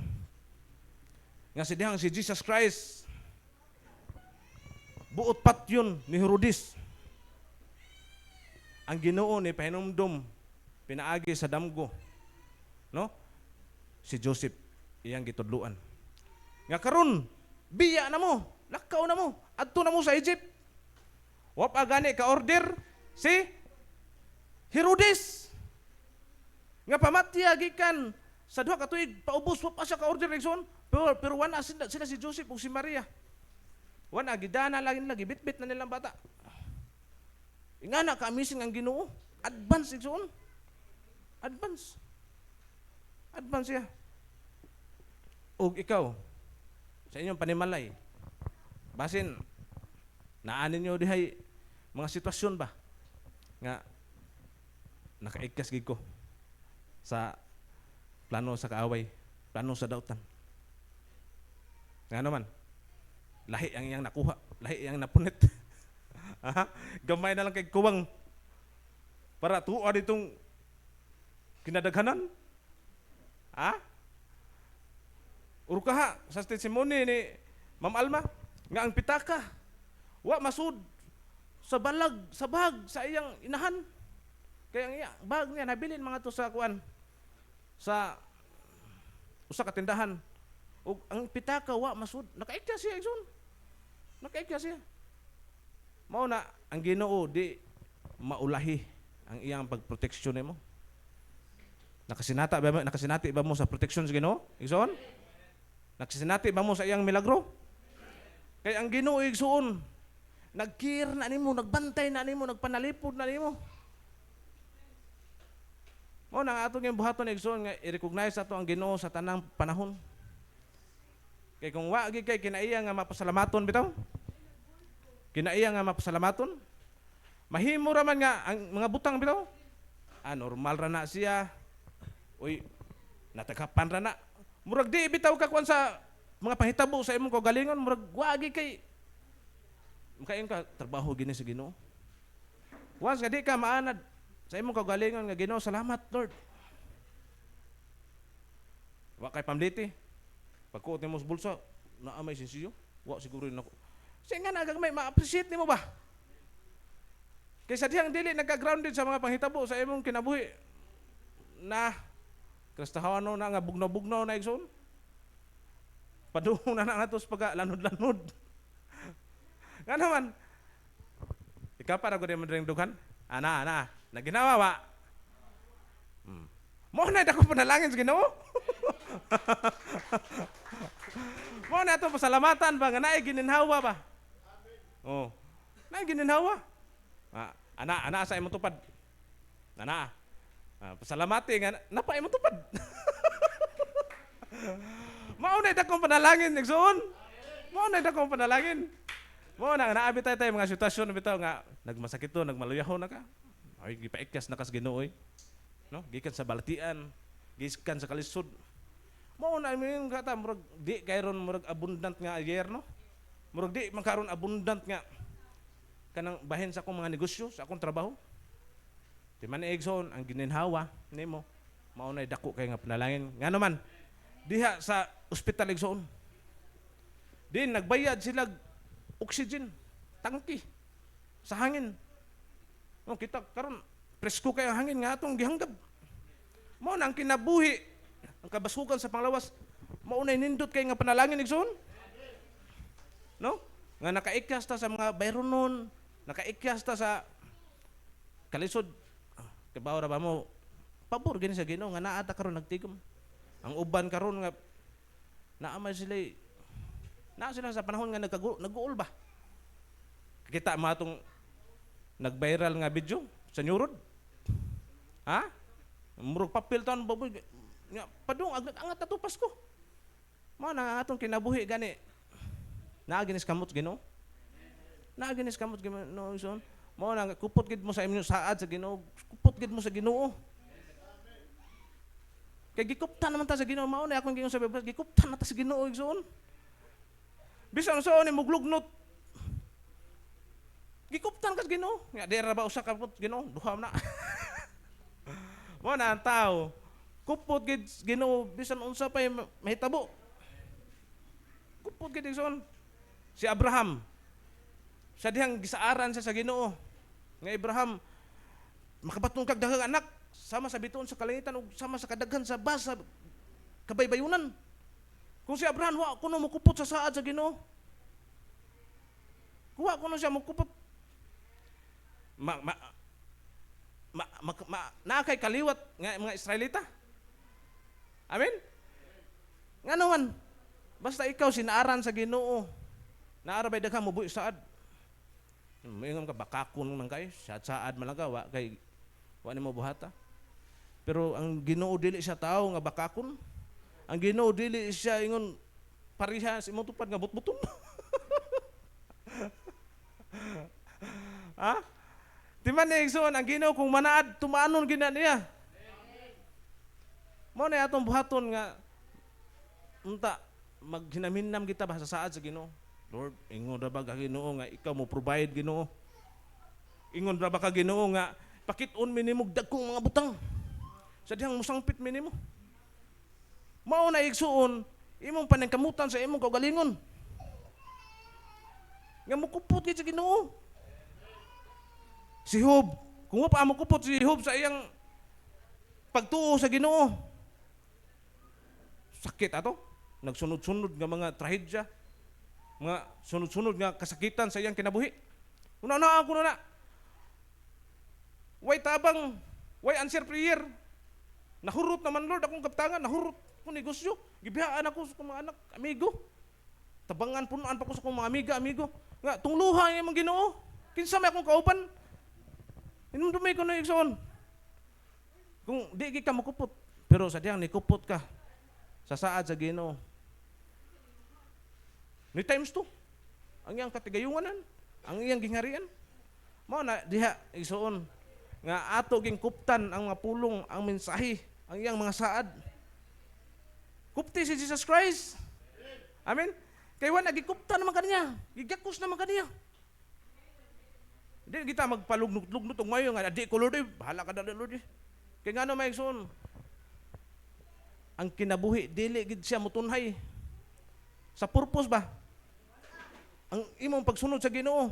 Speaker 3: Nga si Jesus Christ buot patyon ni Herodes. Ang Ginoo ni pahinumdom pinaagi sa damgo. No? Si Joseph iyang gitudluan. Nga karon biya na mo, lakaw na mo, adto na mo sa Egypt. Wa pa gani ka order si Herodes. Nga pamatya gikan sa duha ka tuig paubos wa pa siya ka order igsoon. Pero wala sila si Joseph ug si Maria. Wana gidana lagi bitbit na nilang bata. Ingana ka amazing ang Ginoo. Advance igsoon. Advance siya. Og ikaw sa inyong panimalay. Basin naanin niyo dihay mga sitwasyon ba nga nakaikas gid ko sa plano sa kaaway, plano sa dautan. Nga naman, lahi ang iyang nakuha, lahi ang napunit. Gamay na lang kay kuwang para tuwa ditong kinadaghanan. Urukaha sa testimony ni Ma'am Alma nga ang pitaka wa masud sa balag, sa bag sa iyang inahan. Kaya ang iya bag niya nabilin mga to sa kuan sa usa ka tindahan. Ug ang pitaka wa masud nakaikya siya igsoon. Nakaikya siya. Mao na ang Ginoo di maulahi ang iyang pagproteksyon nimo. Nakasinati ba mo sa protection sa Ginoo? Igsoon? Nakasinati ba mo sa iyang milagro? Kaya ang Ginoo igsoon nagkir na nimo, nagbantay na nimo, nagpanalipod na nimo. Mao na atong yung buhaton igsoon nga i-recognize ato ang Ginoo sa tanang panahon. Kay kung wa gid kay kinaiya nga mapasalamaton bitaw. Kinaiya nga mapasalamaton. Mahimo ra man nga ang mga butang bitaw. Normal ra na siya. Uy, natagapan ra na. Murag di bitaw ka kuan sa mga pahitabo sa imong kaugalingon, murag wa gid kay makayon ka trabaho gini sa Ginoo. Once nga di ka maanad sa imong kaugalingon nga Ginoo, salamat Lord. Wa kay pamliti. Pagkuot nimo sa bulsa, naa may sinsiyo, wa siguro rin ako. Kasi nga nagamay, ma-appreciate nimo ba? Kaysa dihang dili nagka-grounded sa mga panghitabo sa imong kinabuhi na kristahawan na nga bugnaw-bugnaw na igsoon. Paduhong na natos pagka lanod-lanod. Nga naman, ikaw para ko din madaling dughan? Ana, naginawa wa. Mo na dako panalangin sa Ginoo. Mo na ito pasalamatan ba nga naay gininhawa ba? Oh. Naay gininhawa. Ana sa imong tupad. Ana. Pasalamati nga napay imong tupad. Mao na dakong panalangin igsoon. Mao na dakong panalangin. Mao na naabi tayo mga sitwasyon bitaw nga nagmasakit to, nagmaluyahon na ka. Ay gipaikyas na kas Ginoo. No, gikan sa balatian, gikan sa kalisod. Mao na mi kata murag di kayron murag abundant nga ayer no. Murag di man karon abundant nga kanang bahin sa akong mga negosyo, sa akong trabaho. Di man Igsoon ang gininhawa nimo mao nay dako kay nga panalangin. Ngano man diha sa ospital Igsoon. Din nagbayad sila oxygen, tangki sa hangin. No, kita karon presko kay ang hangin nga atong gihanggab. Mao na ang kinabuhi, ang kabasukan sa panglawas, mao nay nindot kay nga panalangin Igsoon. No? Nga nakaikyas ta sa mga bayronon, nakaikyas ta sa kalisod. Kabaw ra ba mo? Pabor gani sa Ginoo nga naa ta karon nagtigom. Ang uban karon nga naamay sila naa sila sa panahon nga nag-uol ba. Kita mo atong nag-viral nga video sa New Road. Ha? Murag papel taon baboy nga padung angat tatupas ko. Mao na atong kinabuhi gani. Naa ginis kamot Ginoo. Naa ginis kamot Ginoo son. Mao na kupot gid mo sa imong saad sa Ginoo. Kupot gid mo sa Ginoo. Kay gikuptan naman ta sa Ginoo mao na akong gingon sa Biblia, gikuptan na ta sa Ginoo igsoon. Bisan sa ni muglugnot. Gikuptan ka sa Ginoo. Nga di ra ba usa ka put Ginoo, duha na. Mao na ang tao. Kupot gid Ginoo bisan unsa pa mahitabo. Kupot gid igsoon. Si Abraham sa dihang gisaaran siya sa Ginoo. Nga Abraham makabatong kag daghang anak sama sa bituon sa kalangitan ug sama sa kadaghan sa basa kabaybayunan. Kung si Abraham wa kuno mukupot sa saad sa Ginoo. Kuha kuno siya mukupot. Na kay kaliwat nga mga Israelita. Amen. Nga naman basta ikaw sinaaran sa Ginoo. Naara bay daghang mubuhi saad. Mayingon ka bakakon man kay saad man lang ka wa kay wa nimo buhata. Pero ang Ginoo dili siya tao nga bakakon. Ang Ginoo dili siya ingon pareha sa imong tupad nga butbuton. Ha? Di man ni Igsoon ang Ginoo kung manaad tumaanon gina niya. Mao na atong buhaton nga unta maghinaminam kita ba sa saad sa Ginoo. Lord, ingon ra ba ka Ginoo nga ikaw mo provide Ginoo? Ingon ra ba ka Ginoo nga pakit-on mi nimo dagkong mga butang? Sa dihang musangpit mi nimo. Mao na Igsoon imong paningkamutan sa imong kaugalingon. Nga mukupot gid sa Ginoo. Si Job, kung pa mo kupot si Job sa iyang pagtuo sa Ginoo. Sakit ato, nagsunod-sunod nga mga trahedya, mga sunod-sunod nga kasakitan sa iyang kinabuhi. Una-una ako na. Way tabang, way answer prayer. Nahurot naman Lord akong kaptangan, nahurot ko negosyo. Gibiyaan ako sa mga anak, amigo. Tabangan punuan pa ko sa mga amiga, amigo. Nga tungluha ang imong Ginoo. Kinsa may akong kauban. Inumdumay ko na Igsoon. Kung di ka makupot, pero sa diyang nikupot ka sa saad sa Ginoo. Ni times 2. Ang iyang katigayunganan, ang iyang gingharian. Mao na diha Igsoon nga ato ging kuptan ang mga pulong, ang mensahe, ang iyang mga saad. Kupti si Jesus Christ. Amen. Kay wa nagikuptan naman kaniya, gigakos naman kaniya. Di kita magpalugnut-lugnut og mayo nga di ko Lord, bahala ka na Lord. Kay ngano may Igsoon. Ang kinabuhi dili gid siya mutunhay. Sa purpose ba? Ang imong pagsunod sa Ginoo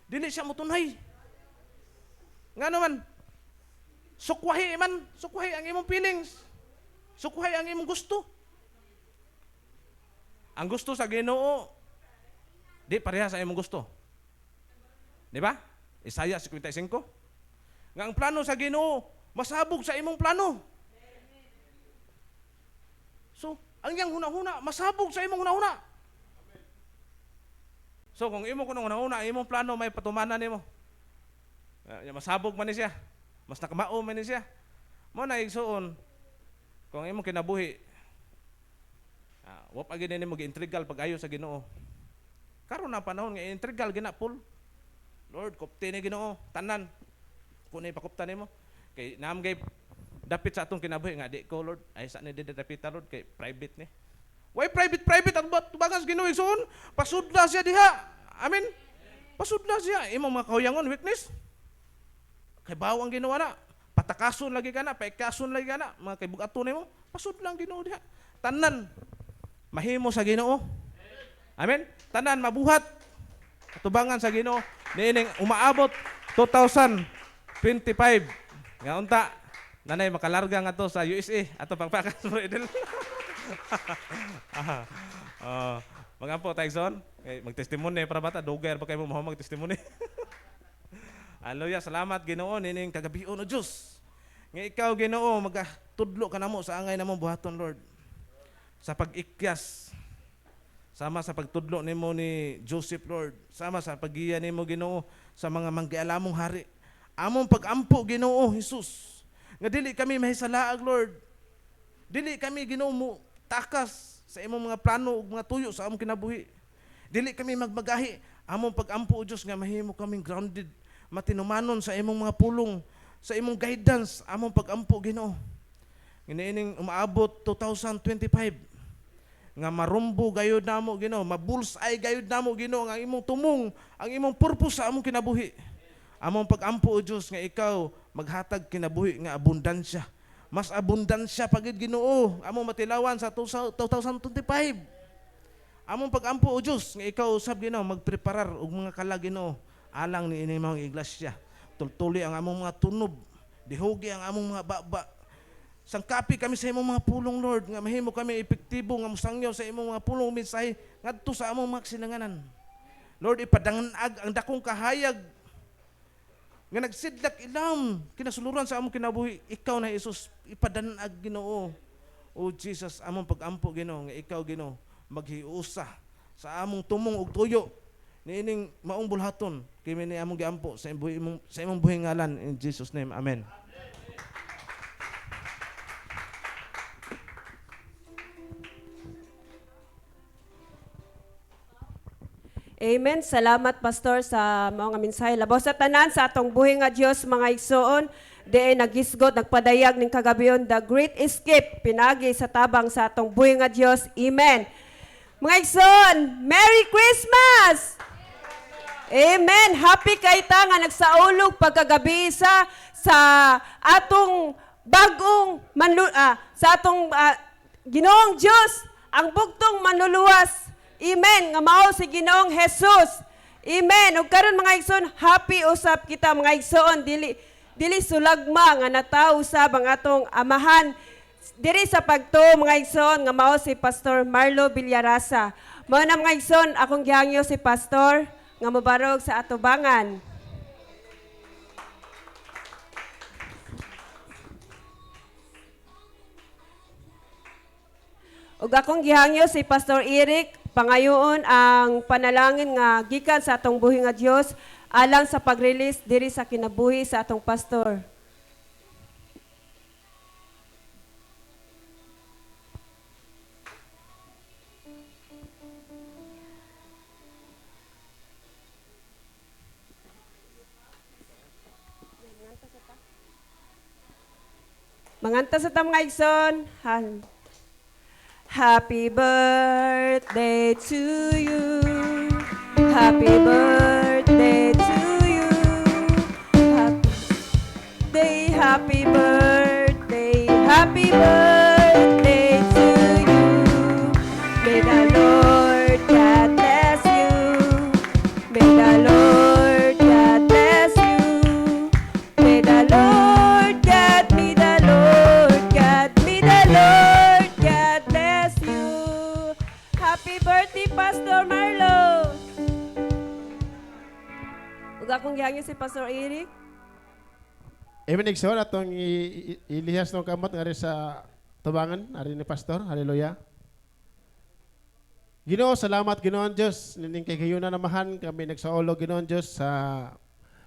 Speaker 3: dili siya mutunhay. Ngano man? Sukwahi ang imong feelings. Sukwahi ang imong gusto. Ang gusto sa Ginoo di pareha sa imong gusto. Di ba? Isaiah 55. Nga ang plano sa Ginoo masabog sa imong plano. So, ang iyang huna-huna masabog sa imong huna-huna. So, kung imo kuno huna-huna, imong plano may patumanan nimo. Masabog man ni siya. Mas nakamao man ni siya. Mo na Igsoon kung imong kinabuhi wa pa gid nimo gi-intrigal pag-ayo sa Ginoo. Karon na panahon nga intrigal ginapol. Lord, kupti ni Ginoo, tanan. Kunay pakuptan nimo. Kay naam gay dapit sa atong kinabuhi nga di ko Lord, ay sa ni dapit Lord kay private ni. Why private at tubangan sa Ginoo igsoon? Pasudla siya diha. Amen. Pasudla siya imong mga kauyangon weakness. Kay bawang Ginoo na. Patakason lagi kana, paikason lagi kana, mga kay bugaton nimo. Pasudla ang Ginoo diha. Tanan mahimo sa Ginoo. Amen. Tanan mabuhat. Tubangan sa Ginoo niining umaabot 2025. Nga unta nanay makalarga nga to sa USA ato pagpakas mo idol. Magampo Tyson, magtestimony para bata dugay pa kay mo magtestimony. Hallelujah, salamat Ginoo nining kagabion o Dios. Nga ikaw Ginoo magatudlo ka namo sa angay namong buhaton Lord. Sa pag-ikyas sama sa pagtudlo nimo ni Joseph Lord, sama sa paggiya nimo Ginoo sa mga manggialamong hari. Among pag-ampo Ginoo Jesus. Nga dili kami mahisalaag Lord. Dili kami Ginoo mo takas sa imong mga plano ug mga tuyo sa among kinabuhi. Dili kami magbagahi. Among pag-ampo o Dios nga mahimo kaming grounded, matinumanon sa imong mga pulong, sa imong guidance, among pag-ampo Ginoo. Nginiining umaabot 2025 nga marumbo gayud namo Ginoo, mabulsay gayud namo Ginoo nga imong tumong, ang imong purpose sa among kinabuhi. Among pag-ampo o Dios nga ikaw maghatag kinabuhi nga abundansya. Mas abundansya pagid Ginoo among matilawan sa 2025. Among pag-ampo o Dios nga ikaw usab Ginoo magpreparar og mga kala Ginoo alang ni ining mga iglesia. Tultuli ang among mga tunob, dihugi ang among mga baba. Sangkapi kami sa imong mga pulong Lord nga mahimo kami epektibo nga musangyaw sa imong mga pulong mensahe ngadto sa among mga sinanganan. Lord, ipadanganag ang dakong kahayag nga nagsidlak ilam kinasuluran sa among kinabuhi. Ikaw na Jesus, ipadanag Ginoo. O Jesus, among pag-ampo Ginoo nga ikaw Ginoo maghiusa sa among tumong ug tuyo niining maong bulhaton kini ni among giampo sa imong buhing ngalan in Jesus name. Amen.
Speaker 4: Amen. Salamat Pastor sa mga mensahe. Labaw sa tanan sa atong buhi nga Dios mga igsoon, di nagisgot nagpadayag ning kagabion the great escape pinagi sa tabang sa atong buhi nga Dios. Amen. Mga igsoon, Merry Christmas. Amen. Happy kay ta nga nagsaulog pagkagabi sa atong bagong sa atong Ginoong Dios, ang bugtong manluluwas. Amen. Nga mao si Ginoong Jesus. Amen. Ug karon mga igsoon, happy usab kita mga igsoon, dili sulagma nga nataw usab ang atong amahan diri sa pagtuo mga igsoon nga mao si Pastor Marlo Villarasa. Mao na mga igsoon, akong gihangyo si Pastor nga mobarog sa atubangan. Ug akong gihangyo si Pastor Eric pangayoon ang panalangin nga gikan sa atong buhi nga Dios alang sa pag-release diri sa kinabuhi sa atong pastor. Manganta sa tam nga igsoon. Happy birthday to you. Happy birthday to you. Happy birthday, happy birthday to you. May the Lord God bless you. May the Lord God bless you. May the Lord God, may the Lord God, may the Lord God bless you. Happy birthday, Pastor Marlo. Ug akong gihangyo si Pastor Eric.
Speaker 5: Amen, Igsoon, atong ilihas ng kamot nga rin sa tubangan, ari ni Pastor, haleluya. Ginoo, salamat Ginoon Diyos, nining kay gayon na namahan kami nagsaolo Ginoon Diyos sa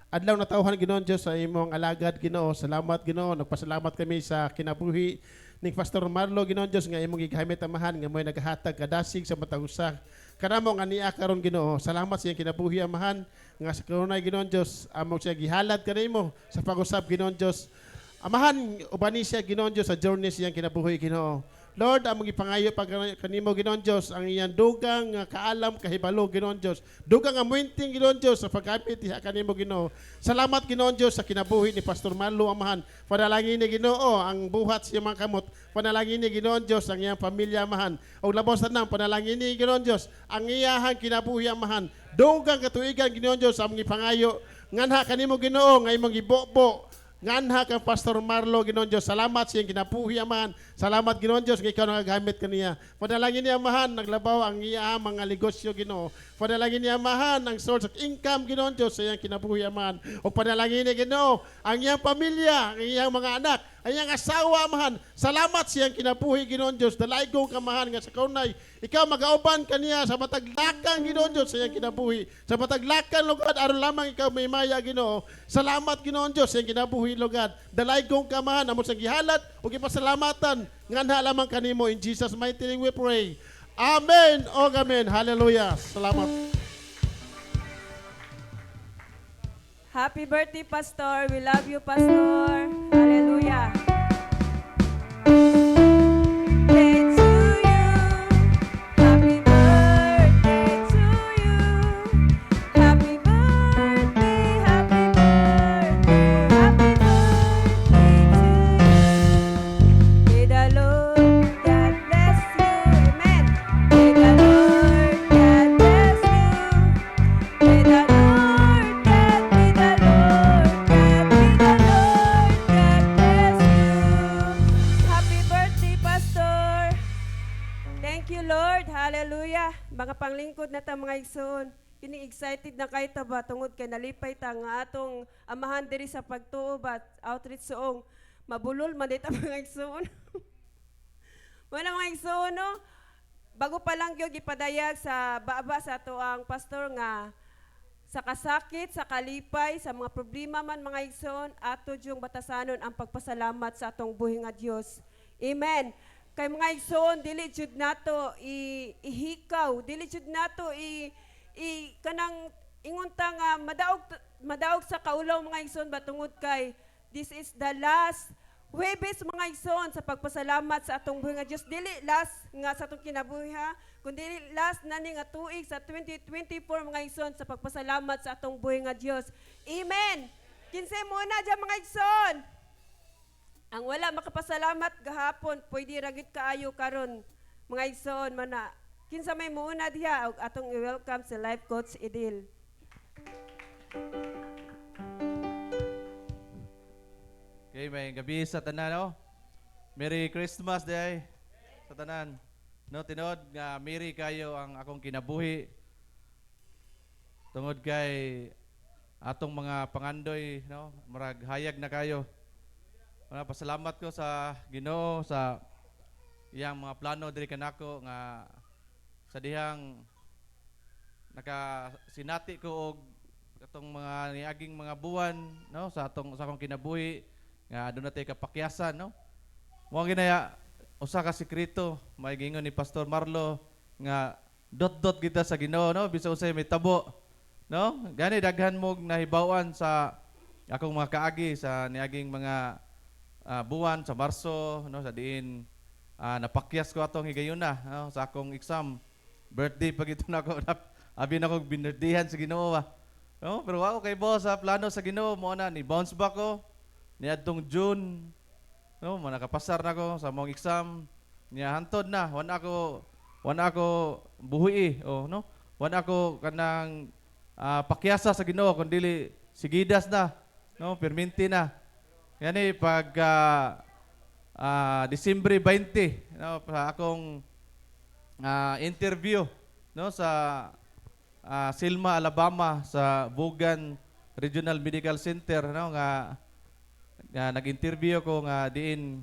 Speaker 5: adlaw na tawhan Ginoon Diyos sa imong alagad Ginoo. Salamat Ginoo, nagpasalamat kami sa kinabuhi ni Pastor Marlo Ginoon Diyos nga imong gigamit amahan nga mo'y naghatag kadasig sa matag usa. Kanamo nga niya karon Ginoo. Salamat sa iyang kinabuhi amahan nga sa kanunay Ginoon Diyos among siya gihalad kanimo sa pag-usab Ginoon Diyos. Amahan ubani siya Ginoon Diyos sa journey siyang kinabuhi Ginoo. Lord, ang mga ipangayo pag kanimo Ginoon Dios ang iyang dugang nga kaalam kahibalo Ginoon Dios. Dugang amointing Ginoon Dios sa pagkapit diha kanimo Ginoo. Salamat Ginoon Dios sa kinabuhi ni Pastor Marlo Amahan. Panalangin ni Ginoo ang buhat sa mga kamot. Panalangin ni Ginoon Dios ang iyang pamilya Amahan. Og labos na panalangin ni Ginoon Dios ang iyahang kinabuhi Amahan. Dugang katuigan Ginoon Dios ang mga ipangayo nganha kanimo Ginoo nga imong gibobo. Nganha kang Pastor Marlo Ginoon Dios. Salamat sa iyang kinabuhi Amahan. Salamat Ginoon Dios nga ikaw nagagamit kaniya. Panalangin niya Amahan naglabaw ang iya mga negosyo Ginoo. Panalangin niya Amahan ang source of income Ginoon Dios sa iyang kinabuhi Amahan. O panalangin niya Ginoo ang iyang pamilya, ang iyang mga anak, ang iyang asawa Amahan. Salamat sa iyang kinabuhi Ginoon Dios. Dalaygong kamahan nga sa kaunay. Ikaw mag-auban kaniya sa mataglakan Ginoon Dios sa iyang kinabuhi. Sa mataglakan lugad aron lamang ikaw may maya Ginoo. Salamat Ginoon Dios sa iyang kinabuhi lugad. Dalaygong kamahan amo sa gihalat ug gipasalamatan nganha lamang kanimo in Jesus mighty name we pray. Amen. O amen. Hallelujah. Salamat.
Speaker 4: Happy birthday, Pastor. We love you, Pastor. Hallelujah. Day to you. Happy birthday to you. Happy birthday, happy birthday, happy birthday to you. May the Lord God bless you. Amen. May the Lord God bless you. May the Lord God, may the Lord God, may the Lord God bless you. Happy birthday, Pastor. Thank you, Lord. Hallelujah. Mga panglingkod na ta mga igsoon. Kini excited na kayo ta ba tungod kay nalipay ta nga atong amahan diri sa pagtuo ba outreach soong mabulol man dita mga igsoon. Wala mga igsoon no. Bago pa lang gyud gipadayag sa baba sa ato ang pastor nga sa kasakit, sa kalipay, sa mga problema man mga igsoon, ato yung batasanon ang pagpasalamat sa atong buhi nga Dios. Amen. Kay mga igsoon, dili jud nato ihikaw, dili jud nato kanang ingunta nga madaog sa kaulaw mga igsoon ba tungod kay this is the last Huwebes mga igsoon sa pagpasalamat sa atong buhi nga Dios. Dili last nga sa atong kinabuhi ha, kundi last na ni nga tuig sa 2024 mga igsoon sa pagpasalamat sa atong buhi nga Dios. Amen. Kinsay muna dyan mga igsoon. Ang wala makapasalamat gahapon, pwede ragit kaayo karon mga igsoon mana. Kinsa may muna diha og atong i-welcome si Life Coach Edil.
Speaker 1: Okay, may gabi sa tanan, no? Merry Christmas day sa tanan. No, tinod nga Merry kayo ang akong kinabuhi. Tungod kay atong mga pangandoy, no? Murag hayag na kayo. Pasalamat ko sa Ginoo sa iyang mga plano diri kanako nga sa dihang nakasinati ko og atong mga niaging mga buwan, no? Sa akong kinabuhi nga doon natin kapakyasan, no? Mga ginaya, usa ka sekreto, may gingon ni Pastor Marlo, nga dot-dot kita sa Ginoo, no? Bisa usay may tabo, no? Gani, daghan mo nahibawan sa akong mga kaagi, sa niaging mga buwan, sa Marso, no? Sa diin, napakyas ko atong higayuna, no? Sa akong exam, birthday pag ito na ako, abi na akong binirdihan sa Ginoo, no? Pero ako kay boss, sa plano sa Ginoo, mo na, ni bounce back ko, niadtong June, no, nakapasar na ko sa mong exam, niya hantod na, wana ako buhi, no, wana ako kanang pakyasa sa Ginoo, kundi sigidas na, no, perminti na. Yani pag Disyembre 20, no, sa akong interview, no, sa Selma, Alabama, sa Bogan Regional Medical Center, no, nga nag-interview ko nga diin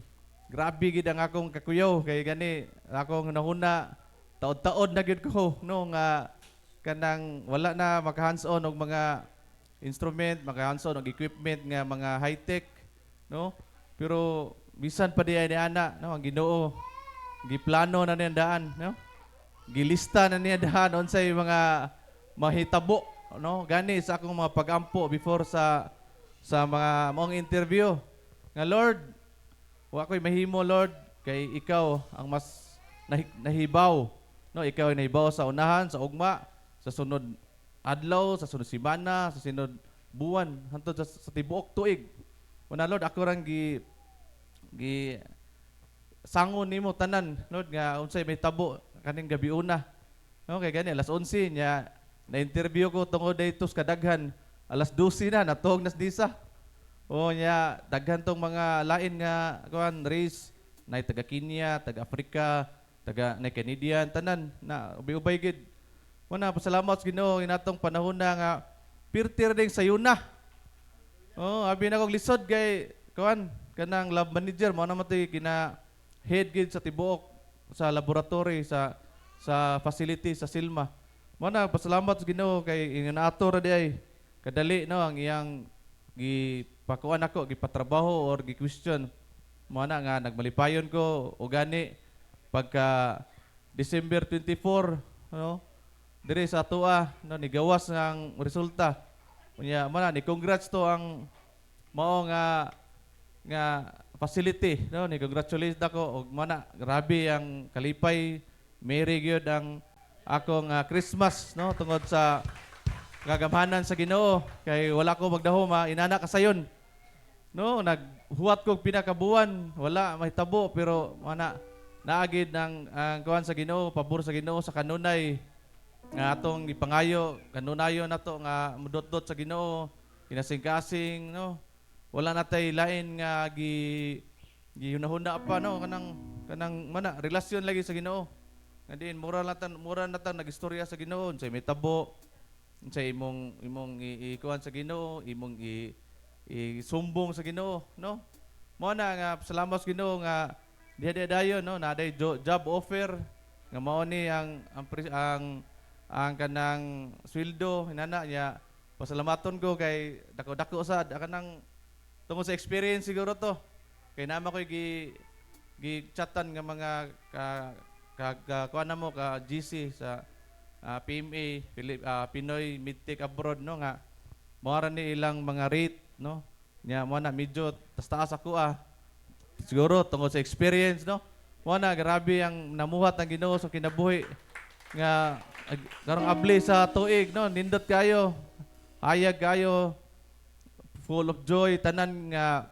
Speaker 1: grabe gid ang akong kakuyaw kay gani akong nahuna taod-taod na gid ko no nga kanang wala na maka hands-on og mga instrument, maka hands-on og equipment nga mga high-tech, no, pero bisan pa di ani ana, no, ang Ginoo giplano na niya daan, no, gilista na niya daan unsay mga mahitabo, no, gani sa akong mga pagampo before sa mga mong interview nga Lord, wa ko'y mahimo Lord
Speaker 6: kay ikaw ang mas nahibaw, no? Ikaw ay nahibaw sa unahan, sa ugma, sa sunod adlaw, sa sunod semana, sa sunod buwan, hantod sa tibuok tuig. Una Lord, ako rang gi sangon nimo tanan, Lord, nga unsay may tabo kaning gabi una. No, kay gani alas 11 nya na-interview ko tungod dayto sa kadaghan. Alas 12 na natog nas disa. O nya daghan tong mga lain nga kuan race, na taga Kenya, taga Africa, taga na Canadian, tanan na ubay-ubay gid. Muna pasalamat sa Ginoo inatong panahon na nga pirtir ding sayuna. Oh, abi na kog lisod kay kuan kanang lab manager mo na matay kina head gid sa tibuok sa laboratory sa facility sa Silma. Muna pasalamat sa Ginoo kay inaato ra di ay kadali no ang iyang gipakuan ako gipatrabaho or gi-question. Muna nga nagmalipayon ko o gani pagka December 24 no diri sa atoa no nigawas ng resulta. Unya mana ni congrats to ang mao nga facility no ni congratulate ako og mana grabe ang kalipay Merry gyud ang akong Christmas no tungod sa kagamhanan sa Ginoo kay wala ko magdahom inana kasayon no naghuwat ko pinakabuwan wala mahitabo pero mana naagid ng kuan sa Ginoo pabor sa Ginoo sa kanunay nga atong ipangayo kanunayo nato nga mudot-dot sa Ginoo kinasing-kasing no wala natay lain nga gihunahuna pa no kanang mana relasyon lagi sa Ginoo nga diin mura natan nagistorya sa Ginoo unsay may tabo unsay imong ikuan sa Ginoo imong isumbong sa Ginoo no mo na nga salamat sa Ginoo nga diha dayon no naday job offer nga mao ni ang kanang sweldo hinana niya pasalamaton ko kay dako sad kanang tungod sa experience siguro to kay nama ko gi-chatan nga mga kuan na mo ka GC sa PMA Pinoy Medtech Abroad no nga mao ni ilang mga rate no nya mo na medyo taas ako siguro tungod sa experience no mo na grabe ang namuhat ang Ginoo sa kinabuhi nga karong abli sa tuig no nindot kayo hayag kayo full of joy tanan nga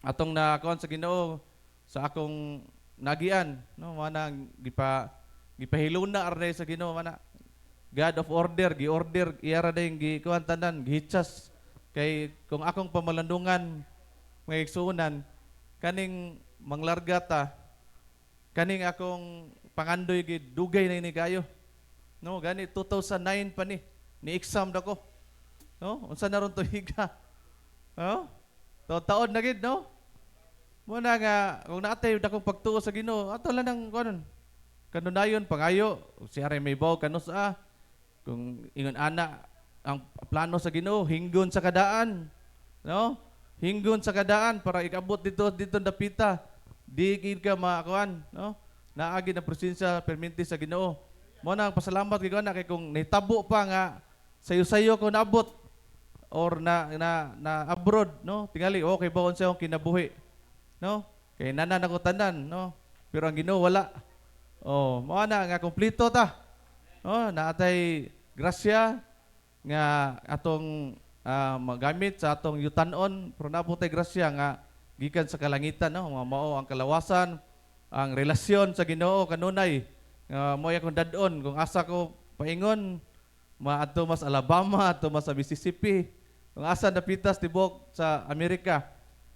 Speaker 6: atong nakuan sa Ginoo sa akong nagian no mana gipahiluna arday sa Ginoo mana God of order gi-order iyara day gikuan tanan gihitsas kay kung akong pamalandungan mga igsuunan kaning manglargata kaning akong pangandoy gid dugay na ini kayo no gani 2009 pa ni exam dako no unsa na ron to higa no taon na gid no muna nga kung naatay dakong pagtuo sa Ginoo ato lang nang kanon kanunayon pangayo si Are may baw kanus kung ingon ana ang plano sa Ginoo hinggon sa kadaan no hinggon sa kadaan para ikabot dito dapita di gid ka makuan no naagi na presensya perminti sa Ginoo mo nang pasalamat kay kana kay kung nahitabo pa nga sayo-sayo ko naabot or na abroad no tingali okay ba unsa akong kinabuhi no kay nanan ako tanan no pero ang Ginoo wala mo na nga kompleto ta naatay grasya nga atong magamit sa atong yutan-on pero naputay grasya nga gikan sa kalangitan no mao ang kalawasan ang relasyon sa Ginoo kanunay mo akong dadon kung asa ko paingon maadto mas Alabama adto mas sa Mississippi kung asa napitas tibok sa Amerika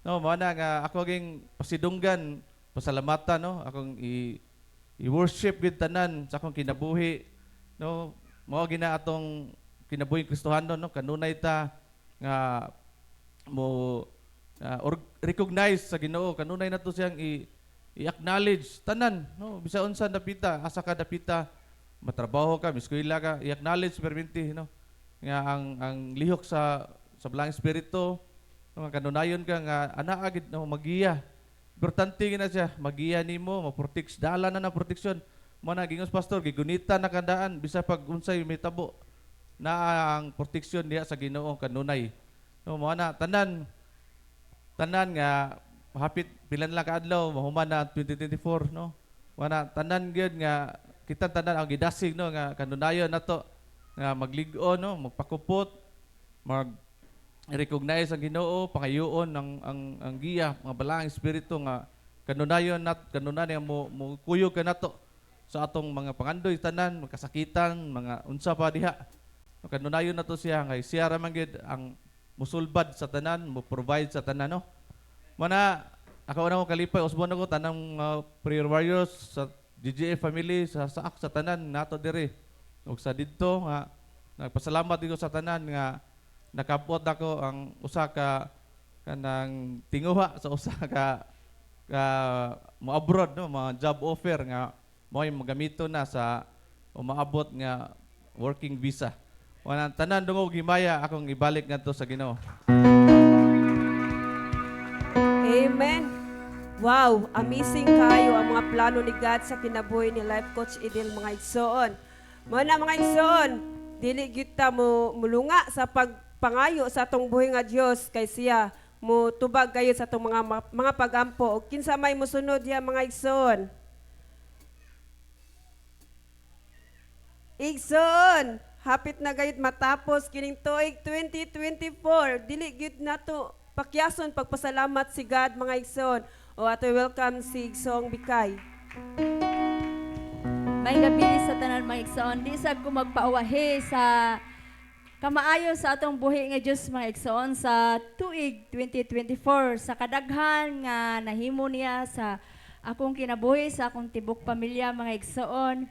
Speaker 6: no mao na nga ako ging pasidunggan pasalamatan no akong i-worship gid tanan sa akong kinabuhi no mao gina atong kinabuhi Kristohanon no kanunay ta nga mo recognize sa Ginoo kanunay nato siyang i-acknowledge tanan no bisa unsa dapita asa ka dapita matrabaho ka miskwela ka i-acknowledge perminti no nga ang lihok sa Belangong Espiritu no kanunayon ka nga ana agid no magiya importante gina siya magiya nimo maprotekts dala na proteksyon mo na gingos pastor gigunita na kandaan bisa pag unsay may tabo na ang proteksyon diha sa Ginoo kanunay no mo na tanan nga mahapit pilan lang kaadlaw mahuman na 2024 no. Wana tanan gyud nga kita tanan ang gidasig no nga kanunayon nato nga maglig-on no, magpakupot, recognize ang Ginoo, pangayoon ang giya, mga balaang espiritu nga kanunayon nga mo kuyog ka nato sa atong mga pangandoy tanan, magkasakitan, mga unsa pa diha. Kanunayon nato siya nga siya ra man gyud ang musulbad sa tanan, mo provide sa tanan no. Mana ako na ko kalipay usbon ako tanang prayer warriors sa GGA family sa saak sa tanan nato diri. Ug sa didto nga nagpasalamat dito sa tanan nga nakabot ako ang usa ka kanang tinguha sa usa ka mo abroad no, mga job offer nga mo'y magamito na sa umaabot nga working visa. Wanang tanan dungog himaya akong ibalik ngadto sa Ginoo.
Speaker 4: Amen. Wow, amazing kayo ang mga plano ni God sa kinabuhi ni Life Coach Idil mga igsoon. Mga igsoon, dili gyud ta mo mulunga sa pagpangayo sa atong buhi nga Dios kay siya mo tubag kayo sa atong mga pagampo ug kinsa may mosunod ya mga igsoon. Igsoon, hapit na gayud matapos kining tuig 2024. Dili gyud nato pakyason pagpasalamat si God mga igsoon. O ato welcome si Igsong Bikay.
Speaker 7: May gabi sa tanan mga igsoon. Di sa ko magpauwahi sa kamaayo sa atong buhi nga Diyos mga igsoon sa tuig 2024 sa kadaghan nga nahimo niya sa akong kinabuhi sa akong tibok pamilya mga igsoon.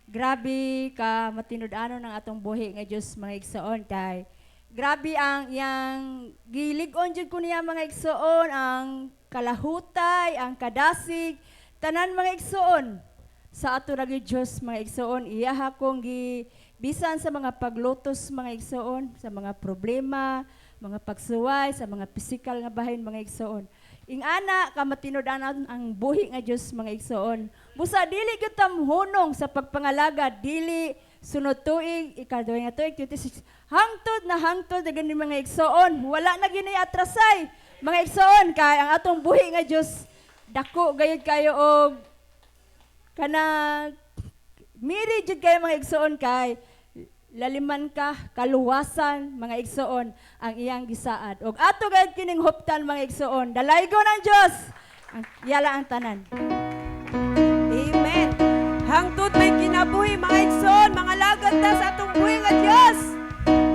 Speaker 7: Grabe ka matinud-anon ng atong buhi nga Diyos mga igsoon kay grabe ang iyang gilig-on jud ko niya mga igsoon ang kalahutay, ang kadasig, tanan mga igsoon. Sa ato ra gyud Dios mga igsoon, iya akong gibisan sa mga paglutos mga igsoon, sa mga problema, mga pagsuway, sa mga physical nga bahin mga igsoon. Ingana ka matinud-anon ang buhi nga Dios mga igsoon. Busa dili gyud ta hunong sa pagpangalaga, dili sunod tuig, ikaduha nga tuig 26. Hangtod na gani mga igsoon, wala na gini atrasay. Mga igsoon kay ang atong buhi nga Dios dako gayud kayo og kana miri jud kayo mga igsoon kay laliman ka kaluwasan mga igsoon ang iyang gisaad og ato gayud kining huptan mga igsoon dalaygon ang Dios ang yala ang tanan.
Speaker 4: Amen. Hangtod may kinabuhi mga igsoon, mga lagad ta sa atong buhi nga Dios.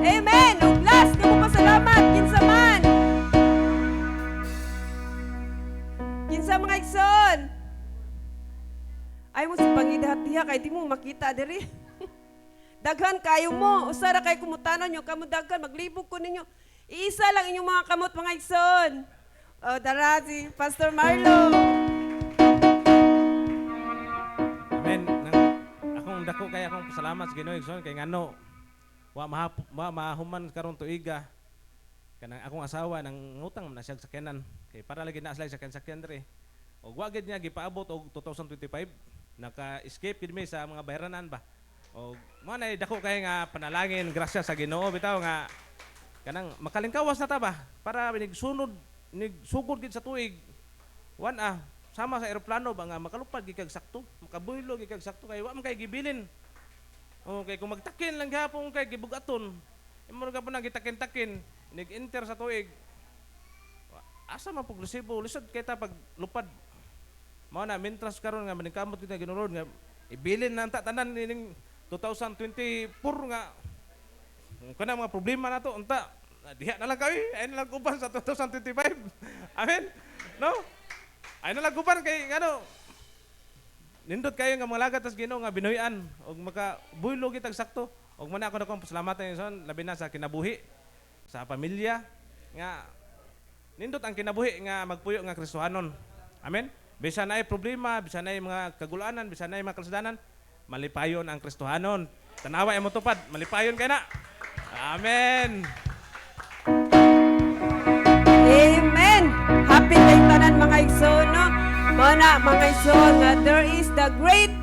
Speaker 4: Amen. Ug last kamo pasalamat kinsa man. Kinsa mga igsoon. Ay mo si pangidahat-diha kay di mo makita diri. Daghan kayo mo, usara kay kumutanon nyo, kamo daghan maglibog ko ninyo. Iisa lang inyong mga kamot mga igsoon. O dara si Pastor Marlo.
Speaker 3: Amen. Akong dako kay akong pasalamat sa Ginoo igsoon kay ngano wa mahuman karon tuiga. Kanang akong asawa nang ngutang man na siya sakyanan kay para lagi na sila sakyan diri. Og wa gid niya gipaabot og 2025. Naka-escape gid mi sa mga bayranan ba. O mo na dako kay nga panalangin grasya sa Ginoo bitaw nga kanang makalingkawas na ta ba para nigsugod gid sa tuig. Sama sa eroplano ba nga makalupad gid kag sakto, makabuylo gid kag sakto kay wa man kay gibilin. O kay kung magtakin lang gihapon kay gibugaton. Imo ra gapon gitakin-takin, nig-enter sa tuig. Asa man pug resibo lisod kay ta pag lupad. Mao na mintras karon nga maningkamot kita ginuron nga ibilin na tanan ning 2024 nga kana mga problema nato unta diha na lang kay ay na lang uban sa 2025. Amen. No? Ay na lang uban kay ngano nindot kayo nga mga lagat tas Ginoo nga binuhian og makabuylo kitag sakto og man ako nakong pasalamatan son labi na sa kinabuhi sa pamilya nga nindot ang kinabuhi nga magpuyo nga Kristohanon. Amen. Bisan na ay problema, bisan na ay mga kagulaanan, bisan na ay mga kasadanan, malipayon ang Kristohanon. Tanawa ay motupad, malipayon kay na. Amen.
Speaker 4: Amen. Happy kay tanan mga igsoon no. Mana mga igsoon nga there is the great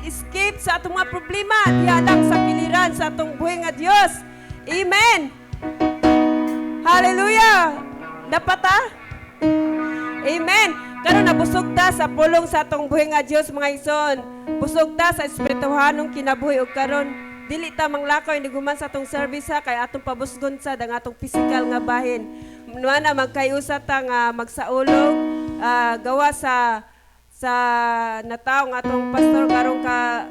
Speaker 4: escape sa atong mga problema. Diya lang sa kiliran sa atong buhi nga Dios. Amen. Hallelujah. Dapat Amen. Karon nabusog ta sa pulong sa atong buhi nga Dios mga igsoon. Busog ta sa espirituhanong kinabuhi ug karon dili ta manglakaw iniguman sa atong service ha kay atong pabusgon sa dang atong physical nga bahin. Nuana magkayusa ta nga magsaulog gawa sa nataong atong pastor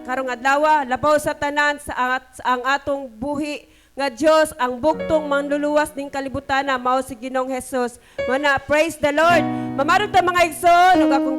Speaker 4: karong adlaw labaw sa tanan sa ang atong buhi nga Dios ang buktong manluluwas ning kalibutan mao si Ginoong Hesus. Mana praise the Lord. Mamarog ta mga igsoon ug akong